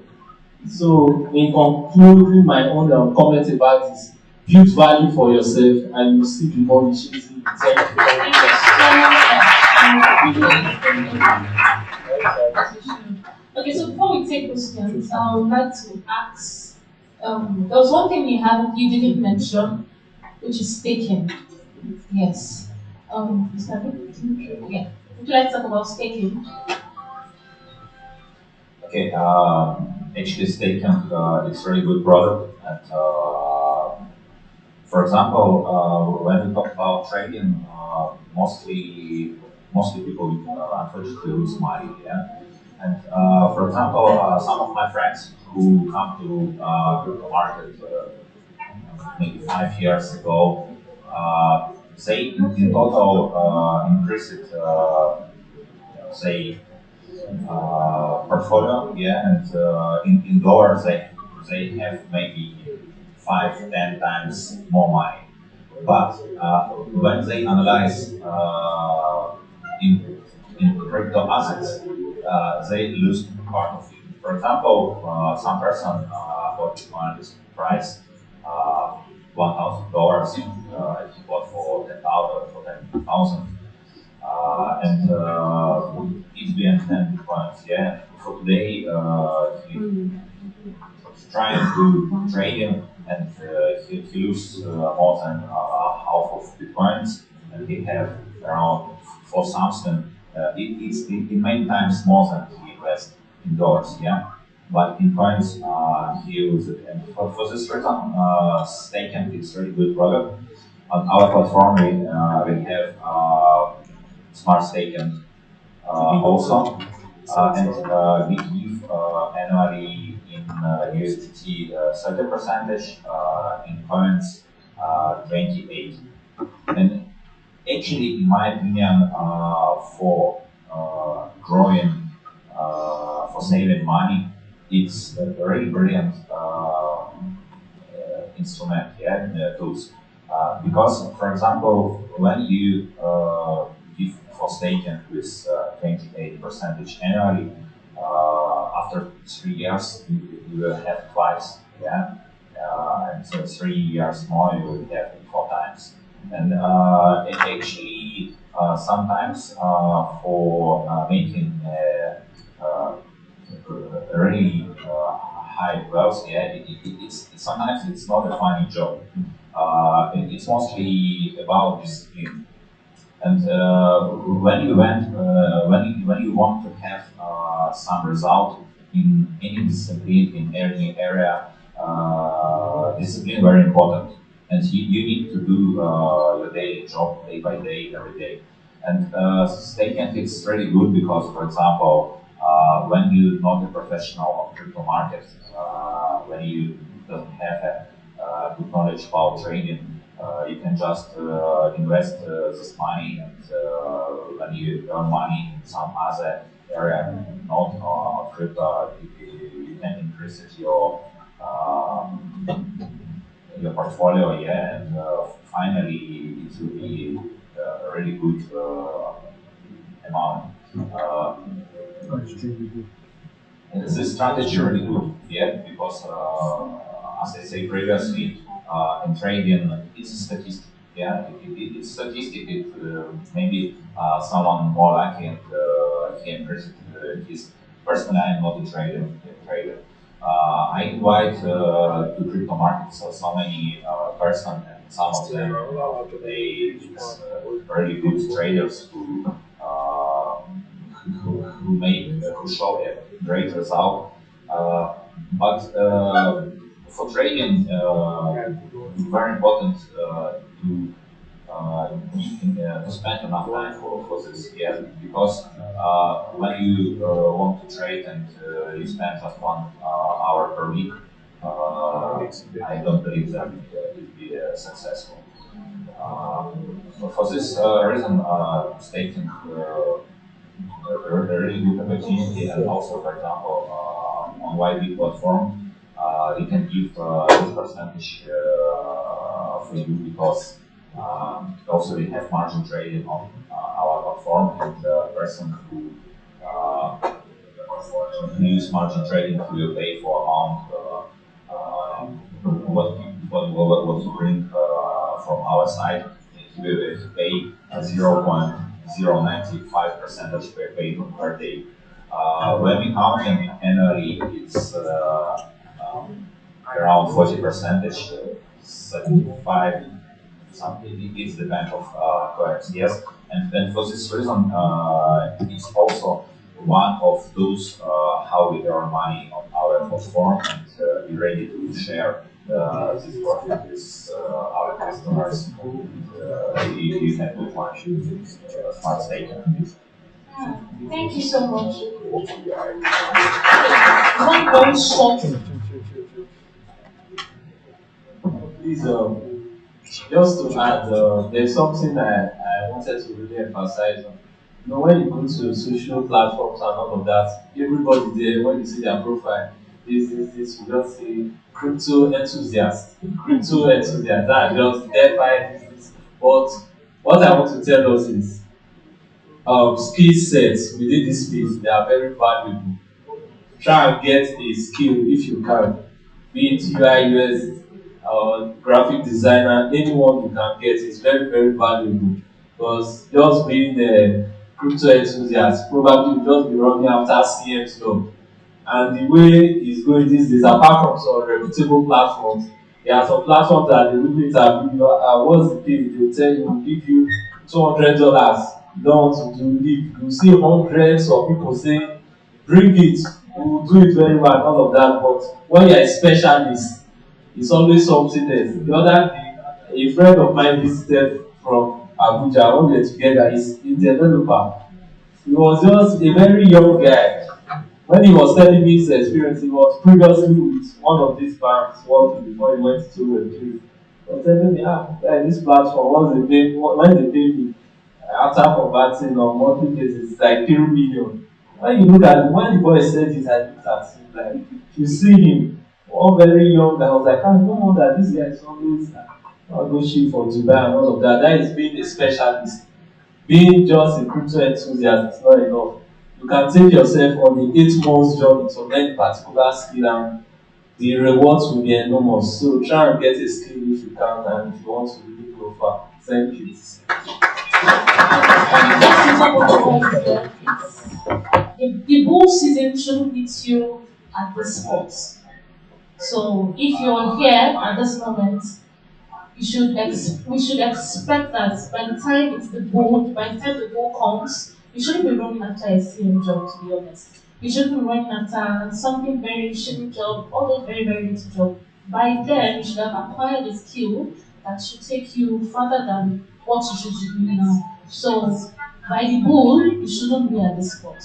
So, in concluding my own comment about this, build value for yourself and you see the money chasing you. Thank you very Okay, so before we take questions, I would like to ask. There was one thing you didn't mention, which is staking. Yes. Mr. Vic, yeah. Would you like to talk about staking? Okay, actually, staking is very good product, and for example, when we talk about trading, mostly people unfortunately lose money. Yeah, and for example, some of my friends who come to the market maybe 5 years ago, they in total increased it, say portfolio, yeah, and in dollars they have maybe 5, 10 times more money. But when they analyze in crypto assets, they lose part of it. For example, some person bought Bitcoin this price $1,000. He bought for 10,000, and it being 10 Bitcoins. Yeah. So today he's trying to trade him, and he lose more than half of Bitcoins, and he have around for something. It's in many times more than he invest in dollars. Yeah. But in coins, he use it, and for this reason, staking is really good product. On our platform, we have smart staking also, and we give annually in USDT 30 percentage, in coins 28. And actually, in my opinion, for growing, for saving money, it's a very brilliant instrument, yeah, tools. Because, for example, when you give for staking with 28 percentage annually, after 3 years, you will have twice, yeah, and so 3 years more, you will have 4 times. And it actually sometimes for making a really high wealth, yeah, it's sometimes it's not a funny job. It's mostly about discipline. And when you want to have some result in any discipline in any area, discipline very important. And you need to do your daily job day by day, every day. And staking is really good because, for example, when you're not a professional of crypto market, when you don't have a good knowledge about trading, you can just invest this money, and when you earn money in some other area, not on crypto, you can increase it your portfolio, yeah, and finally it will be a really good amount. This strategy really good, yeah, because as I said previously, in trading, it's a statistic. Yeah, it's statistic. Maybe someone more lucky and he increased his. Personally, I'm not a trader. I invite to crypto markets so many person, and some of them they very good traders who show a great result. But for trading, it's very important to spend enough time for this. Yeah, because when you want to trade and you spend just 1 hour per week, I don't believe that it will be successful. For this reason, staking a really good opportunity, and also, for example, on YB platform, you can give this percentage for you because also we have margin trading on our platform, and the person who use margin trading will pay for amount what you bring from our side. He will pay 0.095 percentage per day. When we count them annually, it's around 40 percentage, 75 something. It's the bank of coins, yes. And then for this reason, it's also one of those how we earn money on our platform, and we're ready to share this profit with our customers. You can put money in smart staking. Thank you so much. One very short. Please, just to add, there's something I wanted to really emphasize on. You know, when you go to social platforms and all of that, everybody there, when you see their profile, this, you just see crypto enthusiast, that just DeFi, this. But what I want to tell us is, skill sets within this space, they are very valuable. Try and get a skill if you can, be it UI, UX, graphic designer, anyone you can get is very, very valuable. Because just being a crypto enthusiast, probably will just be running after CM job. And the way it's going these days, apart from some reputable platforms, there are some platforms that they will interview you. What's the pay? They'll tell you, we'll give you $200. You don't want to do leave. You see hundreds of people saying, bring it, we will do it very well, and all of that. But when you're a specialist, it's always something else. The other day, a friend of mine visited from Abuja. When we were together, he's a developer. He was just a very young guy. When he was telling me his experience, he was previously with one of these banks working before he went to Web3. He was telling me, this platform, when they pay me, after converting on monthly basis, it's like 3 million. When you look at it, when the boy said it, I looked at him like, you see him, one very young guy. I was like, I don't know that this guy is always go ship for Dubai and all of that. That is being a specialist. Being just a crypto enthusiast is not enough. You can take yourself on an 8 months journey to learn a particular skill, and the rewards will be enormous. So try and get a skill if you can, and if you want to really go far. Thank you. The bull season shouldn't hit you at this spot. So if you're here at this moment, we should expect that by the time by the time the goal comes, you shouldn't be running after a same job, to be honest. You shouldn't be running after something very shitty job, all those very, very little job. By then, you should have acquired a skill that should take you further than what you should be doing now. So, by the goal, you shouldn't be at this spot.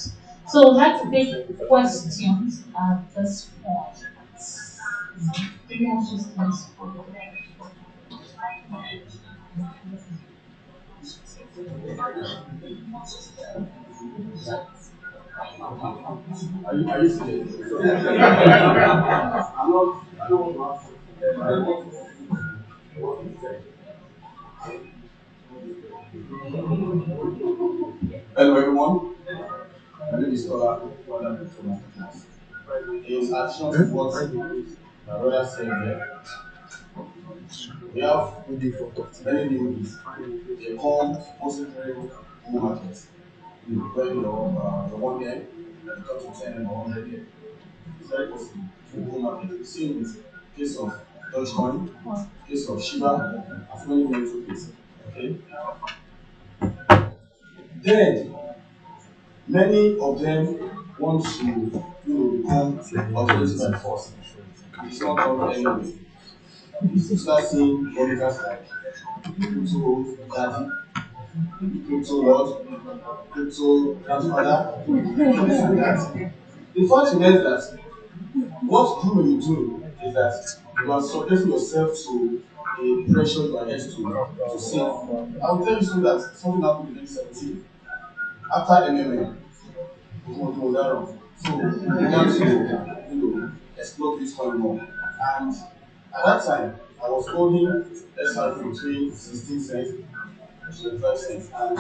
So, I'd like to take questions at this point. Do you have questions? Are you serious? I'm not, I don't want Hello everyone, my name is Tola, Brother Thomas Thomas. In addition to what my brother said here, we have many newbies. They come mostly during bull markets. When your 1 year, you come to 10 or 100 year. It's very possible to bull market. We've seen it, case of Dogecoin, case of Shiba, as many took place. Okay? Then many of them want to, become authority by force. It's not done anyway. You start seeing monitors like crypto daddy, crypto lord, crypto grandfather, things like that. The fact remains that what you will do is that you are subjecting yourself to a pressure you are yet to save. I will tell you something that something happened in 2017 after MMM. Modern. So we began to, explore Bitcoin more. And at that time, I was holding SRP between 16 cents and 25 cents. And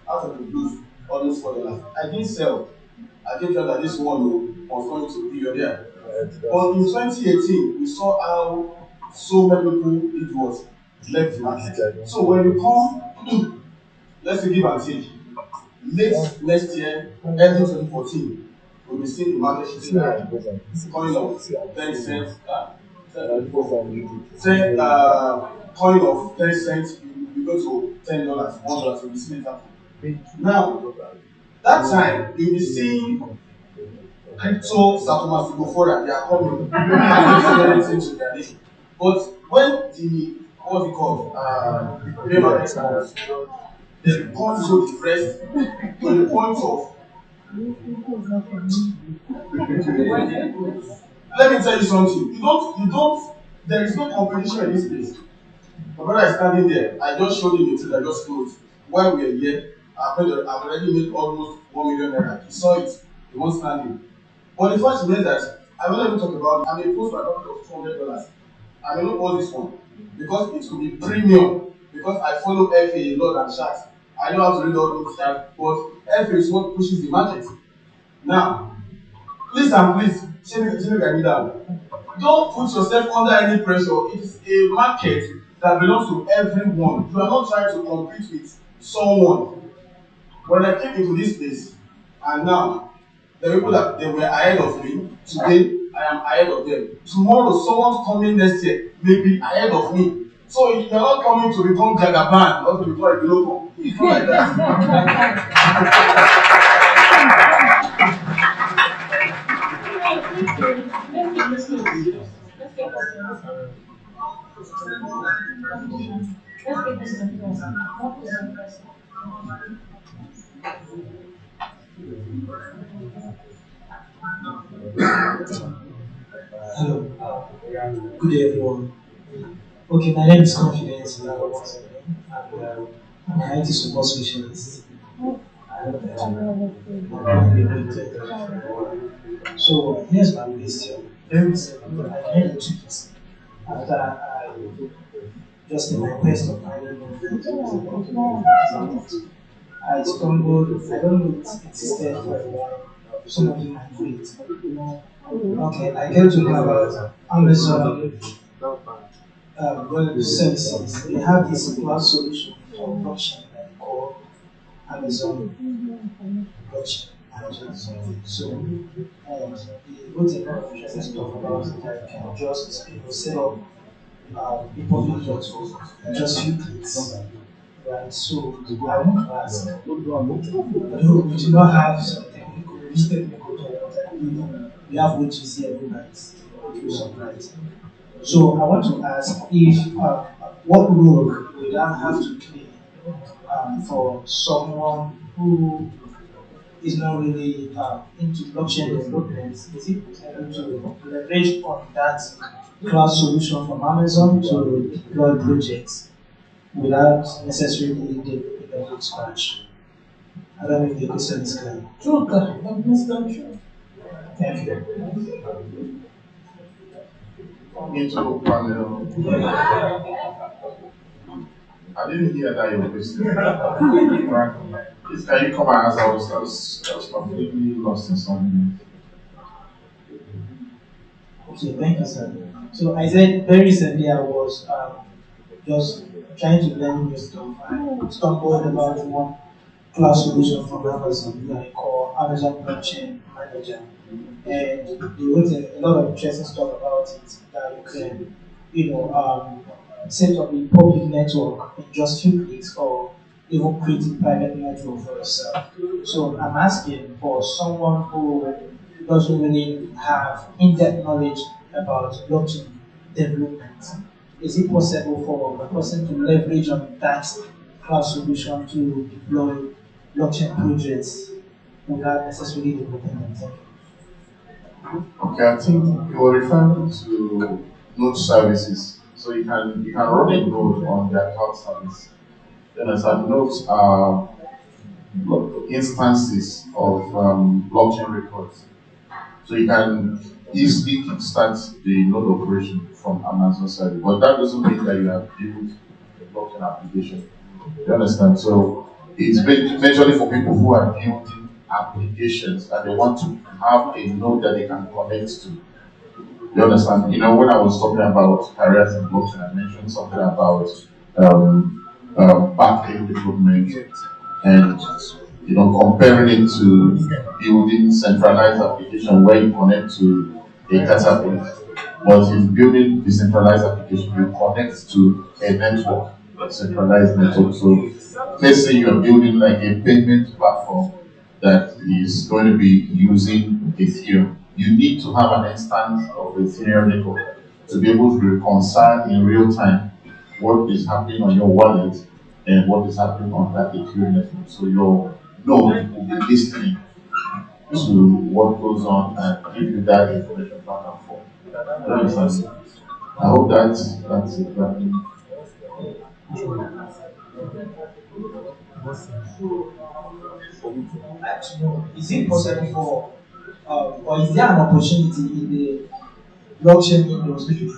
out of the blue, almost $4. I didn't sell. I didn't tell that this one was going to be there. But in 2018, we saw how so many people did what left the market. So when you come, let's say give and take, late next year, early 2014, we'll be seeing the market shifting high, coin of 10 cents, 10, coin of 10 cents, you go to $10, $1, so we see it happen. Now, that time, you'll be seeing crypto settlements to go forward, they are coming, and things to their name. But when what's it called, bear market comes, they become so depressed to the point of, let me tell you something, there is no competition in this place. My brother is standing there, I just showed him the thing I just closed. While we are here, I've already made almost 1 million naira. He saw it, he won't stand it. But the first thing is that I will not even talk about it. I may post my profit of $200. I may not post this one because it will be premium. Because I follow FA a lot and charts. I know how to read all those stuff, but FA is what pushes the market. Now, please and please, don't put yourself under any pressure. It is a market that belongs to everyone. You are not trying to compete with someone. When I came into this place, and now the people that they were ahead of me, today I am ahead of them. Tomorrow, someone coming next year may be ahead of me. So if you are not coming to become Jagaban or to become a Biloko, it's not like that. Hello, good day everyone. Okay, my name is Confidence and I'm an IT support specialist. So here's my question. Very simple. I kind of took it after I just in my quest of finding more. I stumbled, I don't know it existed for a while. Some of you might know it. Okay, I came to know about Amazon web services. They have this cloud solution for blockchain that they call Amazon blockchain. project. So, and he wrote a lot of interesting stuff about it that you can just set up a public network in just few clicks. Right, so I want to ask, we do not have some technical, which technical talk, I believe we have OGC every night, do some night. So I want to ask if what role would I have to play for someone who is not really into blockchain development? Is it able to leverage on that cloud solution from Amazon to deploy projects without necessarily developing a from scratch? I don't know if the question is clear. True, that makes sense. Thank you. Into panel. I didn't hear that your question. Right. Please, can you come and answer? I was completely lost in something. Okay, thank you, sir. So I said very recently I was just trying to learn new stuff. I stumbled about one cloud solution from Amazon that I call Amazon Blockchain Manager. And they wrote a lot of interesting stuff about it that you can, set up a public network in just few clicks or even create a private network for yourself. So I'm asking for someone who doesn't really have in-depth knowledge about blockchain development. Is it possible for a person to leverage on that cloud solution to deploy blockchain projects without necessarily developing them? Okay, I think you were referring to node services. So you can run a node on their cloud service. Then as nodes are instances of blockchain records. So you can easily kickstart the node operation from Amazon side. But that doesn't mean that you have built a blockchain application. You understand? So it's majorly for people who are building applications and they want to have a node that they can connect to. You understand? When I was talking about careers in blockchain, I mentioned something about back-end development and comparing it to building centralized application where you connect to a database. But in building decentralized application, you connect to a network, a centralized network. So let's say you're building like a payment platform that is going to be using Ethereum. You need to have an instance of Ethereum network to be able to reconcile in real time what is happening on your wallet and what is happening on that Ethereum network. So your node will be listening to what goes on and give you that information back and forth. You understand? I hope that's it. I'd like to know, is it possible for, or is there an opportunity in the blockchain industry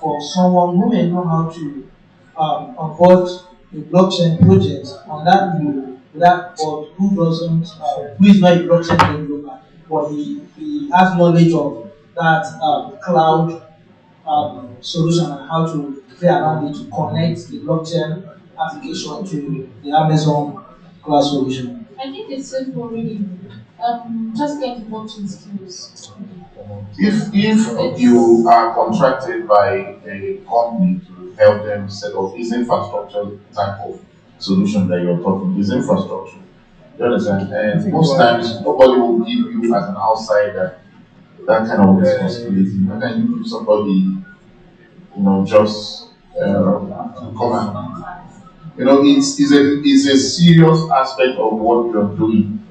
for someone who may know how to onboard a blockchain project on that view, but who is not a blockchain developer, but he has knowledge of that cloud solution and how to play around it to connect the blockchain application to the Amazon cloud solution? I think it's simple, really. Just get the blockchain skills. If you are contracted by a company to help them set up this infrastructure type of solution that you're talking, is infrastructure. You understand? And most times nobody will give you as an outsider that kind of responsibility. How can you give somebody, just to come and it's a serious aspect of what you're doing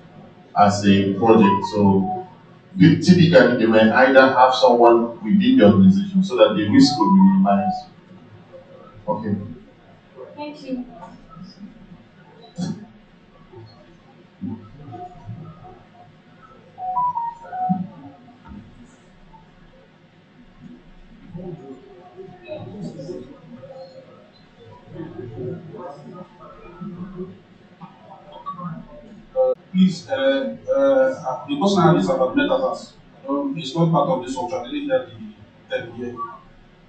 as a project. So typically they may either have someone within the organization so that the risk will be minimized. Okay. Thank you. Please, the question I have is about metaverse. It's not part of this option. I didn't hear the term here,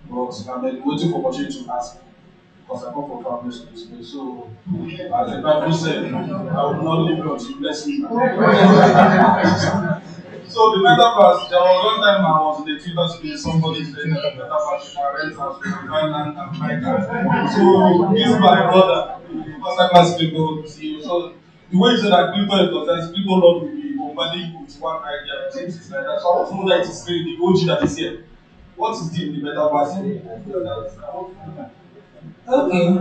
but I'm waiting for opportunity to ask. because I come from family school, so as the Bible said, I will not leave you until you bless me. So the metaverse, there was one time I was in the Twitter space, somebody said that the metaverse is my rent house, we can buy land and buy cars. So this is my brother, the masterclass people, CEO. So the way you said that crypto is concerned, crypto lord will be bombarding you with one idea, things like that. So I want to know that it is the OG that is here. What is the metaverse? Okay.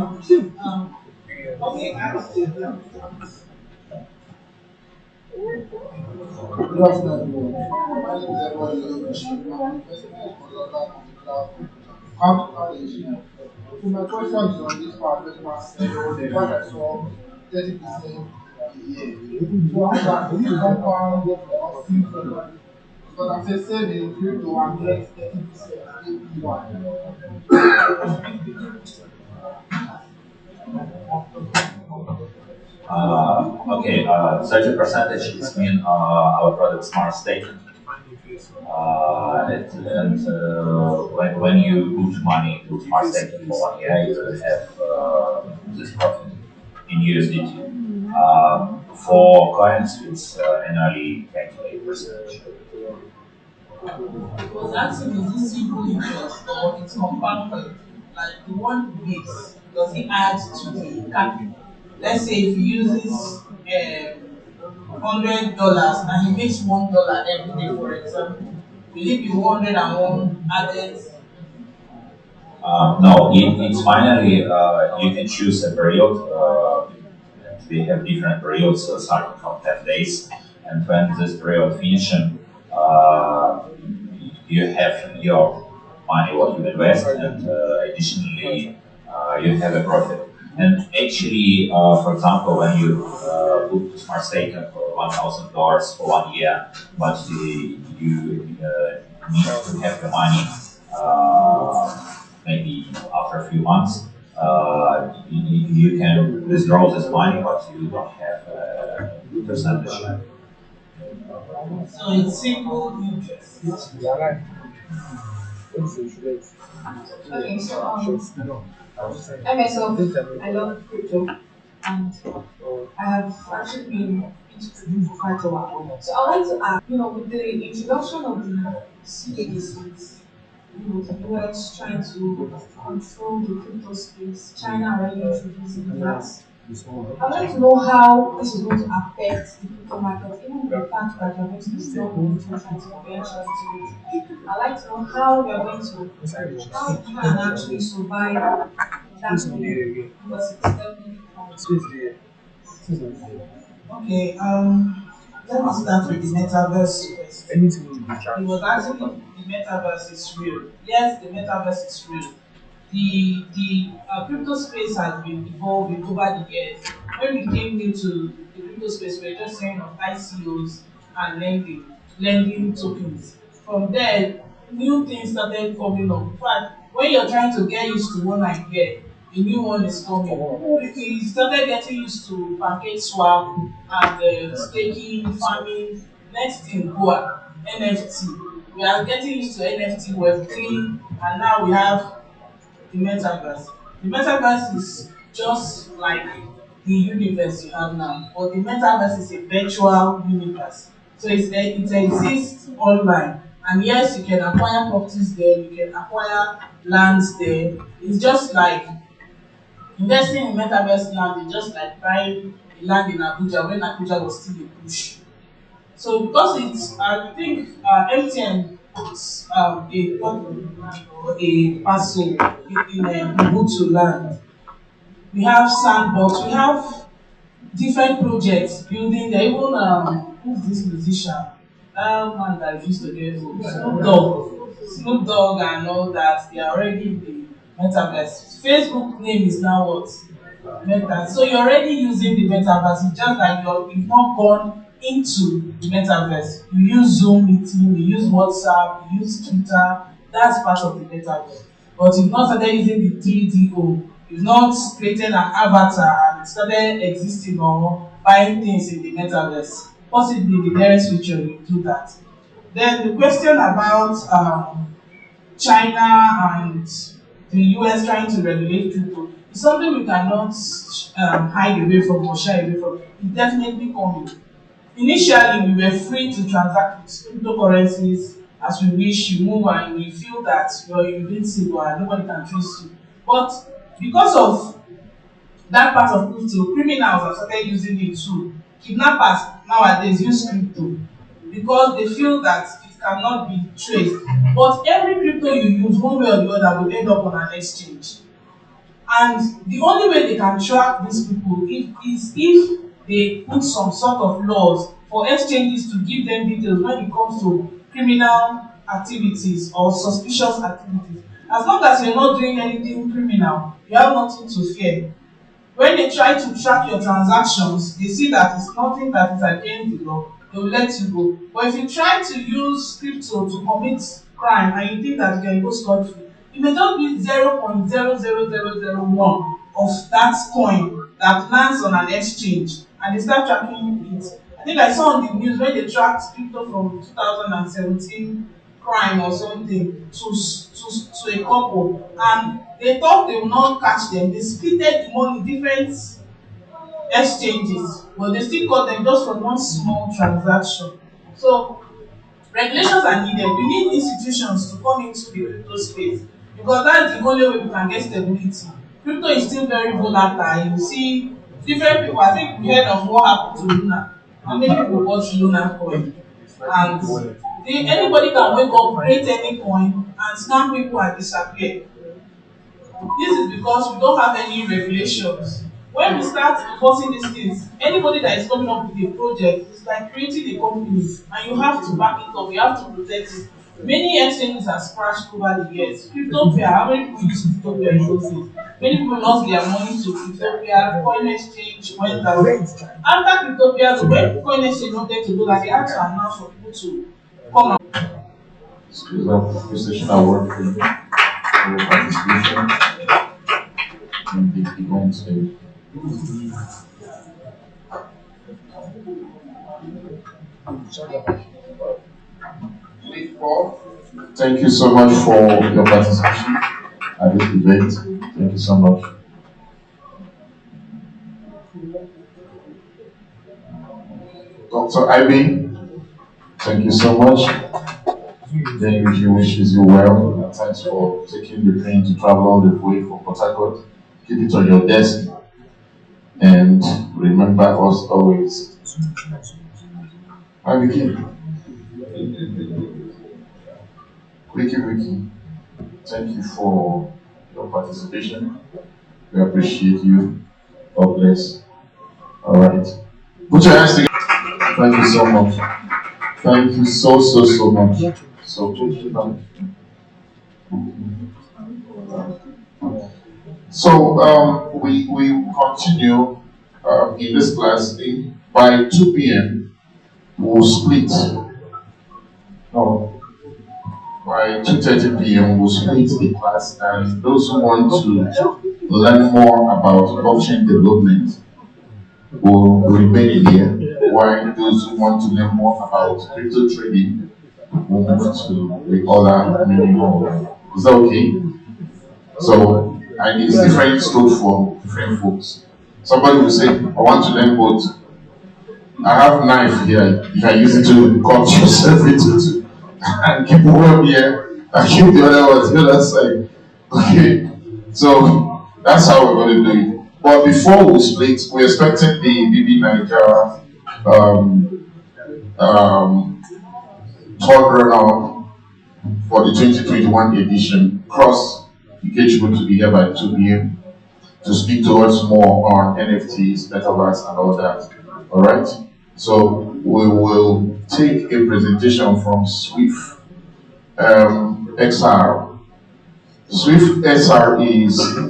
Okay, I see. Good afternoon, everyone. My name is Edward Yogoshi. I'm an investment consultant and cloud computer. How to manage it? So my question is on this part, this market. What I saw 30% a year. So how can this compound or simple? Because I'm saying save in crypto and get 30% APY. Such a percentage is mean our product smart statement. When you put money to smart statement for 1 year, you will have this profit in USDT. For coins, it's annually calculated percentage. It was asking is this simple interest or it's compounded? Like the one base, does it add to the capital? Let's say if he uses $100 and he makes $1 every day, for example, will it be 101 added? No, it's finally you can choose a period. We have different periods starting from 10 days, and when this period finishes, uh, you have your money what you invest, and additionally you have a profit. And actually, for example, when you put smart staking for $1,000 for 1 year, but you need to have the money maybe after a few months, you can withdraw this money, but you don't have a percentage. So it's simple interest. Okay, so I myself, I love crypto, and I have actually been into crypto for quite a while. So I want to ask, with the introduction of the CNETv, the US trying to control the crypto space, China already introducing that. I'd like to know how this is going to affect the crypto market, even with the fact that you're going to be still going to trying to venture into it. I'd like to know how we are going to, how we can actually survive that way, because it's definitely Okay, let me start with the metaverse question. It was asking if the metaverse is real. Yes, the metaverse is real. The crypto space has been evolving over the years. When we came new to the crypto space, we were just saying of ICOs and lending tokens. From there, new things started coming up. In fact, when you're trying to get used to one idea, a new one is coming. We started getting used to pancake swap and staking, farming. Next thing, Goa, NFT. We are getting used to NFT Web3, and now we have the metaverse. The metaverse is just like the universe you have now, but the metaverse is a virtual universe. So it exists online. And yes, you can acquire properties there, you can acquire lands there. It's just like investing in metaverse land is just like buying a land in Abuja when Abuja was still a bush. So because it's, I think MTN puts a parcel in Ubuntu land. We have sandbox. We have different projects building. There even who's this musician? That man that used to get old, Snoop Dogg and all that. They are already in the metaverse. Facebook name is now what? Meta. So you're already using the metaverse. It's just that you've not gone into the metaverse. You use Zoom meeting, you use WhatsApp, you use Twitter. That's part of the metaverse. But you've not started using the 3DO. You've not created an avatar and started existing or buying things in the metaverse. Possibly in the nearest future you do that. Then the question about China and the US trying to regulate crypto. It's something we cannot hide away from or shy away from. It's definitely coming. Initially, we were free to transact with cryptocurrencies as we wish. You move and we feel that you're invincible and nobody can trace you. But because of that part of crypto, criminals have started using it too. Kidnappers nowadays use crypto because they feel that it cannot be traced. But every crypto you use, one way or the other, will end up on an exchange. And the only way they can track these people is if they put some sort of laws for exchanges to give them details when it comes to criminal activities or suspicious activities. As long as you're not doing anything criminal, you have nothing to fear. When they try to track your transactions, they see that it's nothing that is against the law, they will let you go. But if you try to use crypto to commit crime and you think that you can go scot free, it may just be 0.00001 of that coin that lands on an exchange and they start tracking it. I think I saw on the news when they tracked crypto from 2017 crime or something to a couple, and they thought they would not catch them. They splitted the money different exchanges, but they still caught them just from one small transaction. So regulations are needed. We need institutions to come into the crypto space because that's the only way we can get stability. Crypto is still very volatile. You see different people. I think we heard of what happened to Luna. How many people bought Luna coin? And anybody can wake up, create any coin, and scam people and disappear. This is because we don't have any regulations. When we start enforcing these things, anybody that is coming up with a project is like creating a company, and you have to back it up, you have to protect it. Many exchanges have crashed over the years. Cryptopia, how many people use Cryptopia in those days? Many people lost their money to Cryptopia, coin exchange went down. After Cryptopia, when coin exchange wanted to do that, they had to announce for people to come out. Excuse me, Precision Award for your participation in the event today. Thank you so much for your participation at this event. Thank you so much. Dr. Ivy, thank you so much. Then she wishes you well, and thanks for taking the train to travel all the way from Port Harcourt. Keep it on your desk, and remember us always. Ivy, Wiki, thank you for your participation. We appreciate you. God bless. All right. Put your hands together. Thank you so much. Thank you so much. So we continue in this class. By 2 p.m. we'll split. No, by 2:30 p.m. we'll split the class, and those who want to learn more about blockchain development will remain here, while those who want to learn more about crypto trading will move to the other mini hall. Is that okay? So, and it's different stored for different folks. Somebody will say, I want to learn both. I have knife here. You can use it to cut yourself into two. And keep one here and keep the other one the other side. Okay. So that's how we're going to do it. But before we split, we're expecting the BB Niger third runner for the 2021 edition. Cross, Ikechi going to be here by 2 p.m. to speak to us more on NFTs, metaverse, and all that. All right. So we will take a presentation from Swift XR. Swift XR is a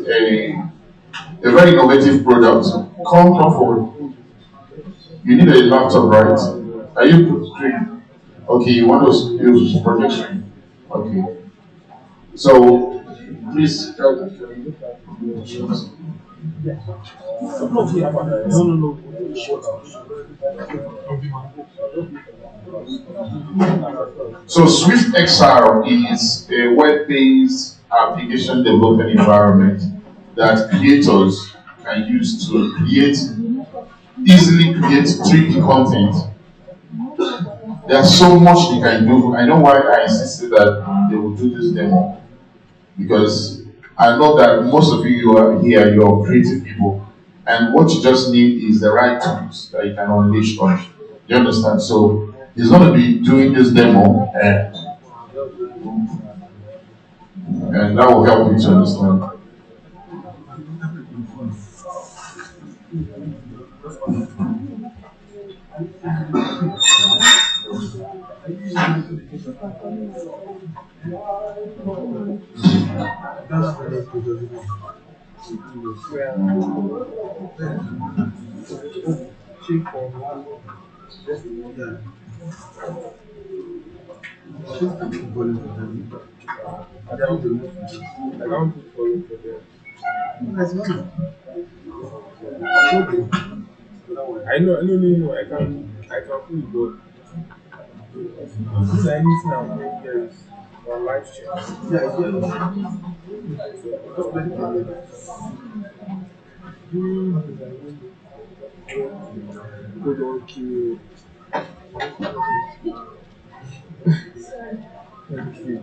very innovative product. Come forward. You need a laptop, right? Are you screen? Okay, you want to use projection? Okay. So please help. No. So Swift XR is a web-based application development environment that creators can use to easily create 3D content. There's so much they can do. I know why I insisted that they will do this demo, because I know that most of you are here, you're creative people, and what you just need is the right tools that you can unleash on. You understand? So he's going to be doing this demo, and that will help you to understand. I know, no, no, no. I can feel it, but this is anything I'm doing here is on live stream. Yeah, just let go don't kill. Let me see.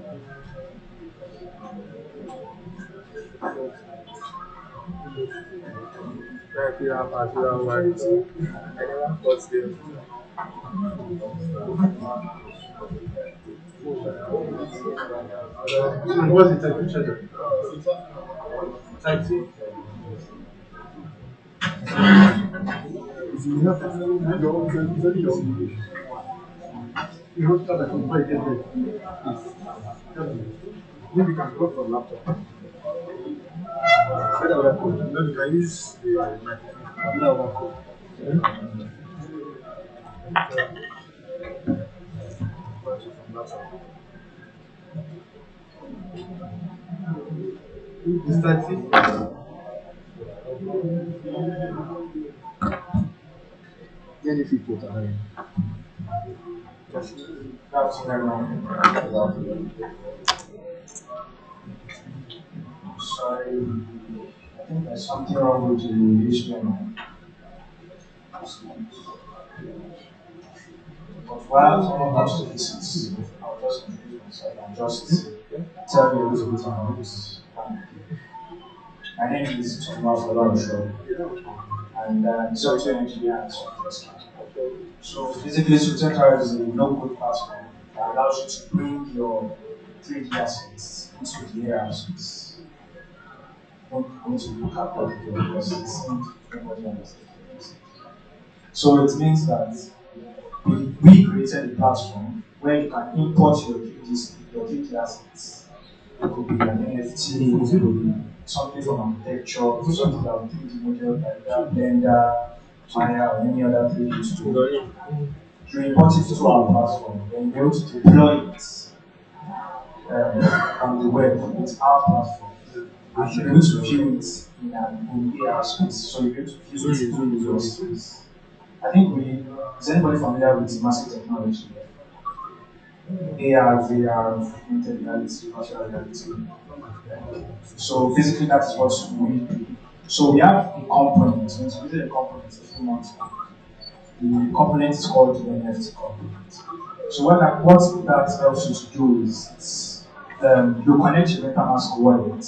I feel how I feel how life. I never thought them. What's the temperature? Type C. You have to start at before you get there. Maybe you can go from laptop. Then you can use the microphone. Is that it? Any people are Sorry, I think there's something wrong with the HTML. But while someone comes to visit, I'll just introduce myself and just tell you a little bit about this. My name is Thomas Olorusho, and I'm software engineer at FINTECH. So basically, FINTECH is a no-code platform that allows you to bring your 3D assets into the AI space. I'm going to look at what it does because it seems everybody understands. So it means that we created a platform where you can import your 3D assets. It could be an NFT, it could be something from architecture, something that will 3D model like that, Blender, Maya, or any other 3D tool. You import it to our platform, then you're able to deploy it on the web. It's our platform. And you're able to view it in an AR space. So you're able to view it in your space. I think is anybody familiar with massive technology? AR, VR, augmented reality, virtual reality. So basically that is what we do. So we have a component, we integrated a component a few months ago. The component is called the NFT component. So what that helps you to do is you connect your MetaMask wallet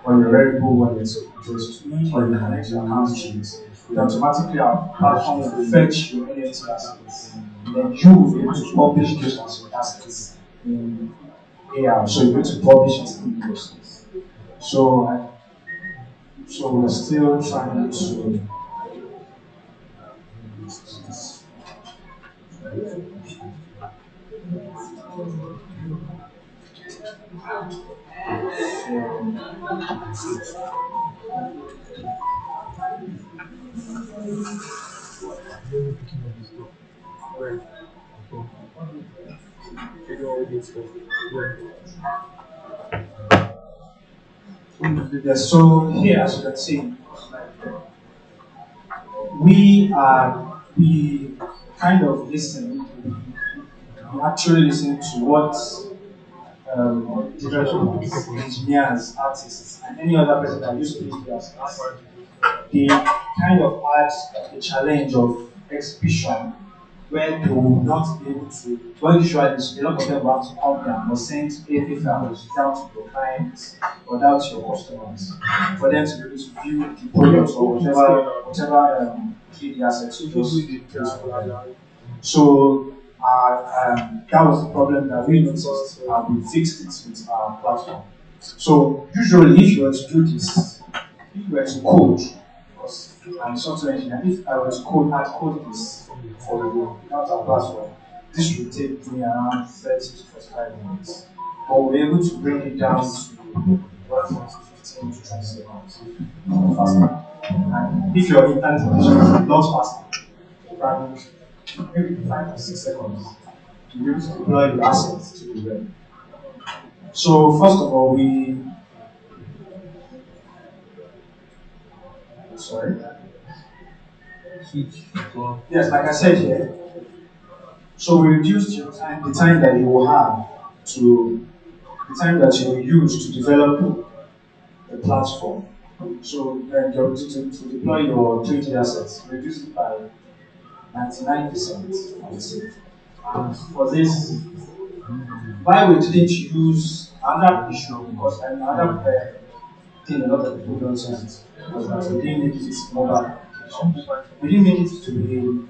or your Rarible wallet address to it, or you connect your account to it. Then automatically our platform will fetch your NFT assets. Then you will be able to publish those assets in AR. So you're going to publish it in your space. So we're still trying to Yes, so here, as you can see, we kind of listen. We actually listen to what engineers, artists, and any other person that uses 3D assets, they kind of add a challenge of exhibition where they will not be able to, well, usually a lot of them will have to come down or send API files down to your clients or down to your customers for them to be able to view the products or whatever 3D assets you just use for them. So that was the problem that we noticed and we fixed it with our platform. So usually if you were to do this, if you were to code, because I'm a software engineer, if I were to code this for you without our platform, this would take me around 30 to 45 minutes. But we're able to bring it down to roughly 15 to 20 seconds faster. And if your internet connection is a lot faster, probably maybe 5 to 6 seconds, you'll be able to deploy your assets to the web. So first of all, sorry. Yes, like I said here, so we reduced the time that you will have to the time that you will use to develop the platform. So to deploy your 3D assets, reduce it by 99%, I would say. And for this, why we didn't use another issue, because another thing a lot of people don't use it was that we didn't make it mobile application. We didn't make it to be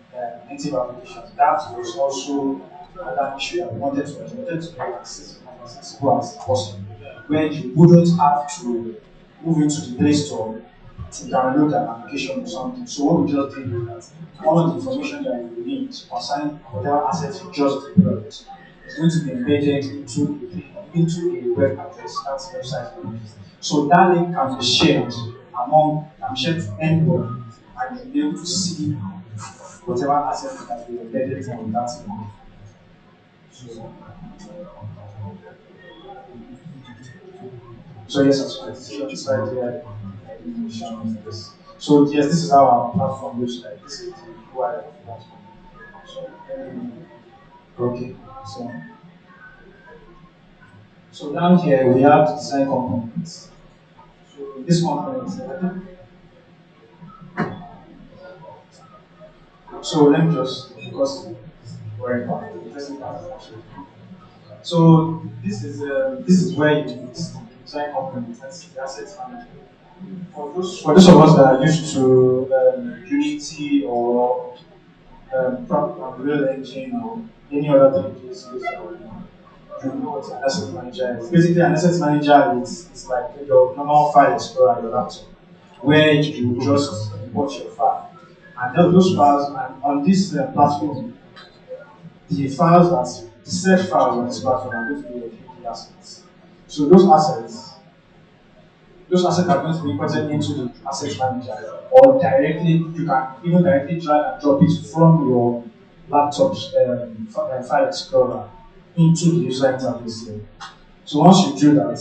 native application. That was also another issue that we wanted to address. We wanted to make accessible as possible, where you wouldn't have to move into the Play Store to download an application or something. So what we just did is that all the information that you need concerning whatever assets you just deployed is going to be embedded into a web address, that's website link. So that link can be shared to anyone, and you'll be able to see whatever assets that we embedded on that link. So yes, as you can see on the slide here, this. So yes, this is how our platform looks like. This is the UI of the platform. Okay, so down here we have the design components. So this component, so let me just, because we're in the interesting part actually. So this is where you use the design component, that's the asset management. For those of us that are used to Unity or Unreal Engine or any other 3D series, you know what an asset manager is. Basically, an asset manager is like your normal file explorer on your laptop, where you just import your file. And those files, and on this platform, the set files on this platform are going to be your 3D assets. So those assets are going to be imported into the asset manager, or you can even directly drag and drop it from your laptop's file explorer into the user interface here. So once you do that,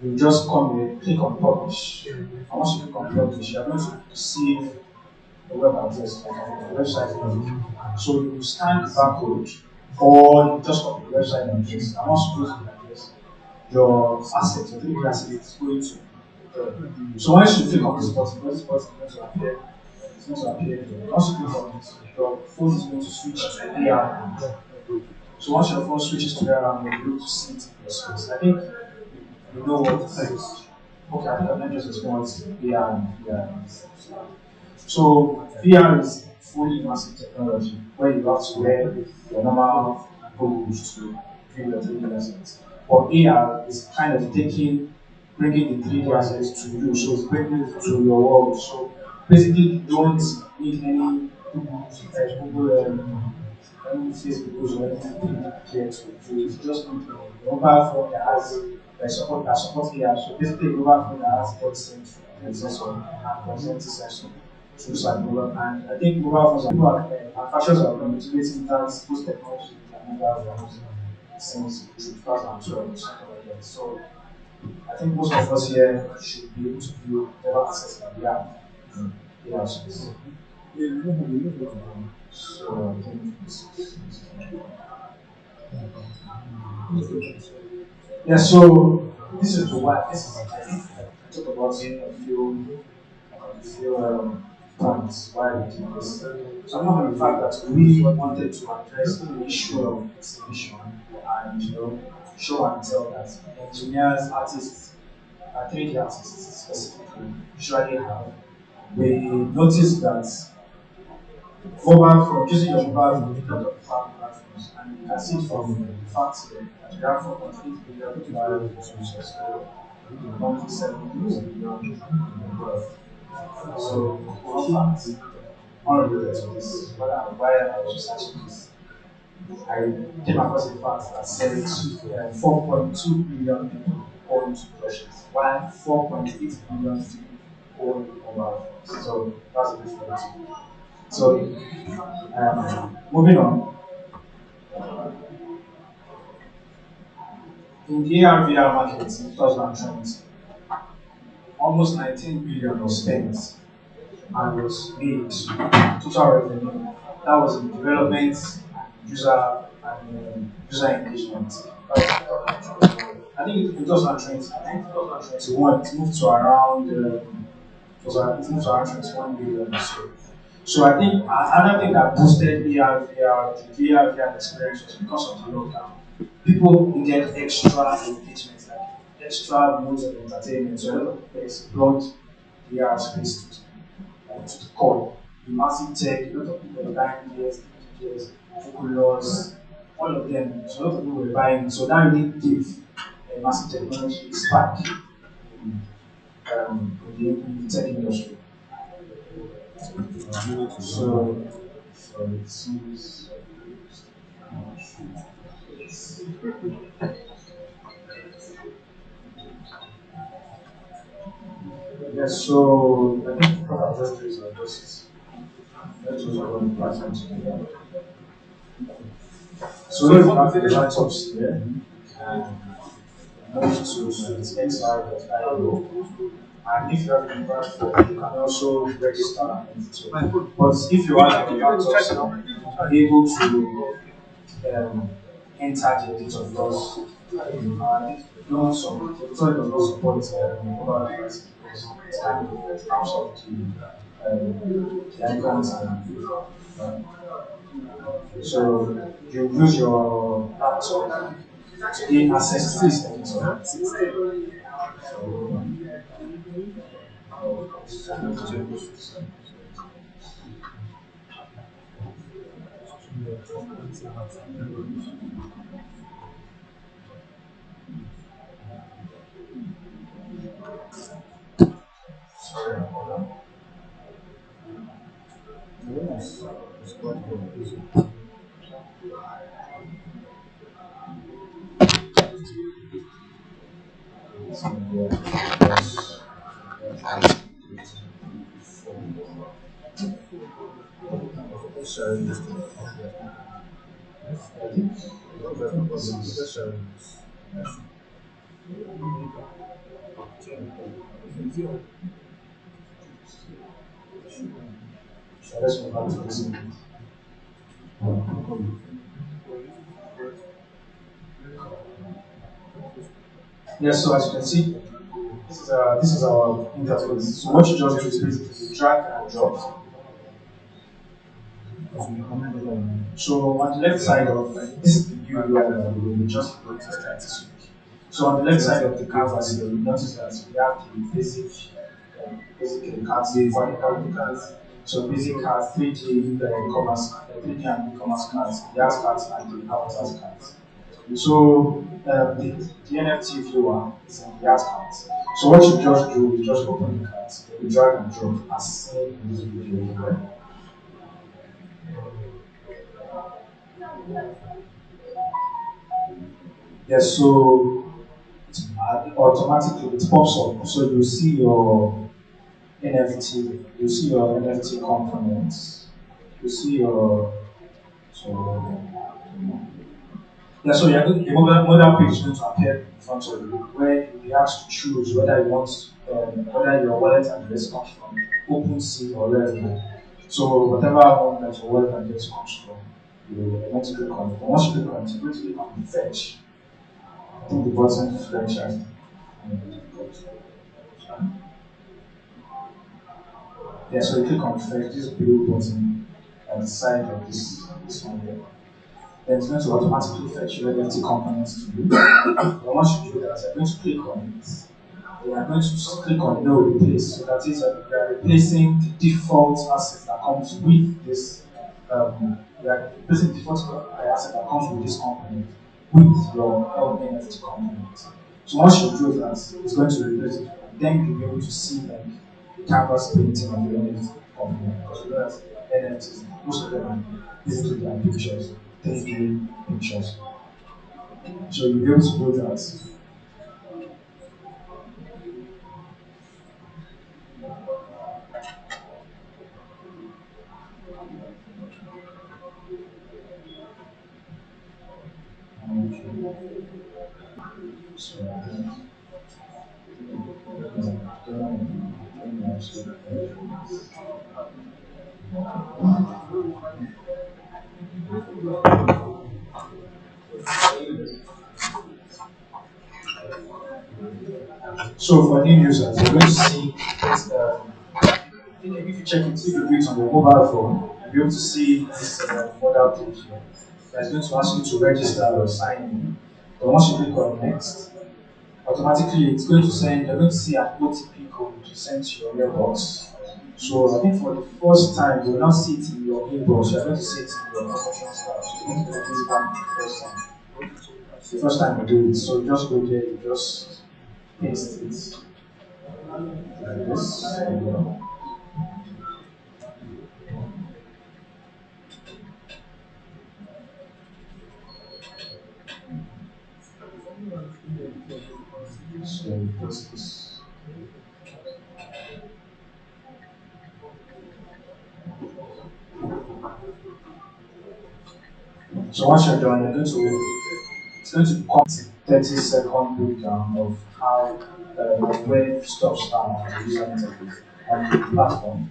you just come here, click on publish. And once you click on publish, you're going to receive the web address, like the website link. So you scan the barcode, or you just copy the website address. And once you close the address, your 3D asset is going to so once you click on this button is going to appear. It's going to appear here. Once you click on it, your phone is going to switch to AR. So once your phone switches to AR, you'll be able to see it in your space. I think you know what it is. Okay, I think I've not just explained what AR and VR is. So VR is fully immersive technology where you have to wear your normal goggles to view your 3D assets. But AR is kind of bringing the 3D assets to you, so it's bringing it to your world. So basically, you don't need any any Facebook or anything here to do. It's just need a mobile phone that has that supports AR. So basically, a mobile phone that has touch sensor and proximity sensor. So it's like mobile, and I think mobile phones manufacturers are motivating that those technologies in mobile phones since 2012 or something like that. So I think most of us here should be able to view whatever assets that we have in our space. So I think this is. Yeah, so this is the why. This is talk about a few points why we did this. So apart from the fact that we wanted to address the issue of exhibition and show and tell that engineers, artists, 3D artists specifically usually have, we noticed that mobile phone, using your mobile phone, you lot of platforms, and you can see from the facts here that we have 4.8 billion mobile users, 1.7 billion in the world. So, one fact, unrelated to this, why I was researching this, I came across a fact that said 4.2 billion people own toothbrushes, while 4.8 billion people own mobile phones. So, that's a bit funny. So, moving on, in the AR/VR market in 2020, almost 19 billion was spent and was made total revenue. That was in development and user engagement. I think in 2020, I think 2021 it moved to around it moved to around 21 billion or so. So I think another thing that boosted AR/VR, the VR experience was because of the lockdown. People needed extra engagement, like extra modes of entertainment. So a lot of people explored VR space to the core. The massive tech, a lot of people were buying gears, gears, Oculus, all of them. So a lot of people were buying. So that really gave a massive technology spike in the tech industry. So it seems. Yes, so I think what I'll just do is I'll just let's just go on the platform together. So if you have the laptops here, move to its xr.io, and if you have the platform, you can also register into it. But if you have the laptops, you'll be able to enter the details because no some so it does not support mobile devices because it's kind of out of the icons and so you use your laptop to gain access to this editor. Sorry, hold on. So let's move on to this. Yes, so as you can see, this is our interface. So what you just do is basically drag and drop. So on the left side of this is the view that we just looked at this week. So on the left side of the canvas here, we notice that we have the basic cards, quadriple cards. So basic cards, 3D commerce, 3D and e-commerce cards, the ads cards and the avatars cards. So the NFT viewer is in the ads cards. So what you just do is just open the cards, you drag and drop as seen in this video here. Yes, so automatically it pops up. So you see your NFT, you see your NFT components, you see your so yeah, so you're going, the model page is going to appear in front of you where you'll be asked to choose whether you want whether your wallet address comes from OpenSea or Redmond. So whatever one that your wallet address comes from, you want to click on it. And once you click on it, you're going to click on fetch. I think the button fetch has Yeah, so you click on fetch this blue button at the side of this one here. Then it's going to automatically fetch your NFT components to you. But once you do that, you're going to click on it. We are going to just click on no replace. So that is we are replacing the default asset that comes with this. We are replacing the default asset that comes with this component with your NFT component. So once you do that, it's going to replace it. Then you'll be able to see like the canvas painting of your NFT component. Because we know that NFTs, most of them are basically their pictures, 3D pictures. So you'll be able to do that. Okay. So, so for new users, you're going to see this, if you check it, if you do it on your mobile phone, you'll be able to see this modal page here. That's going to ask you to register or sign in. But once you click on next, automatically it's going to send, you're going to see an OTP code sent to your mailbox. So I think for the first time, you will not see it in your inbox, you're going to see it in your promotion staff. So you're going to do this one the first time. The first time you do it, so you just go there, you just paste it like this. So you paste this. So once you're done, it's going to come 30-second breakdown of how of where stuff are on the user interface on the platform.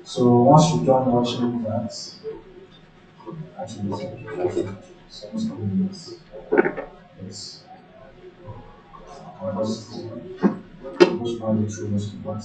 So once you're done watching that, actually so let's go with this. Yes. I'll just run it through most of that.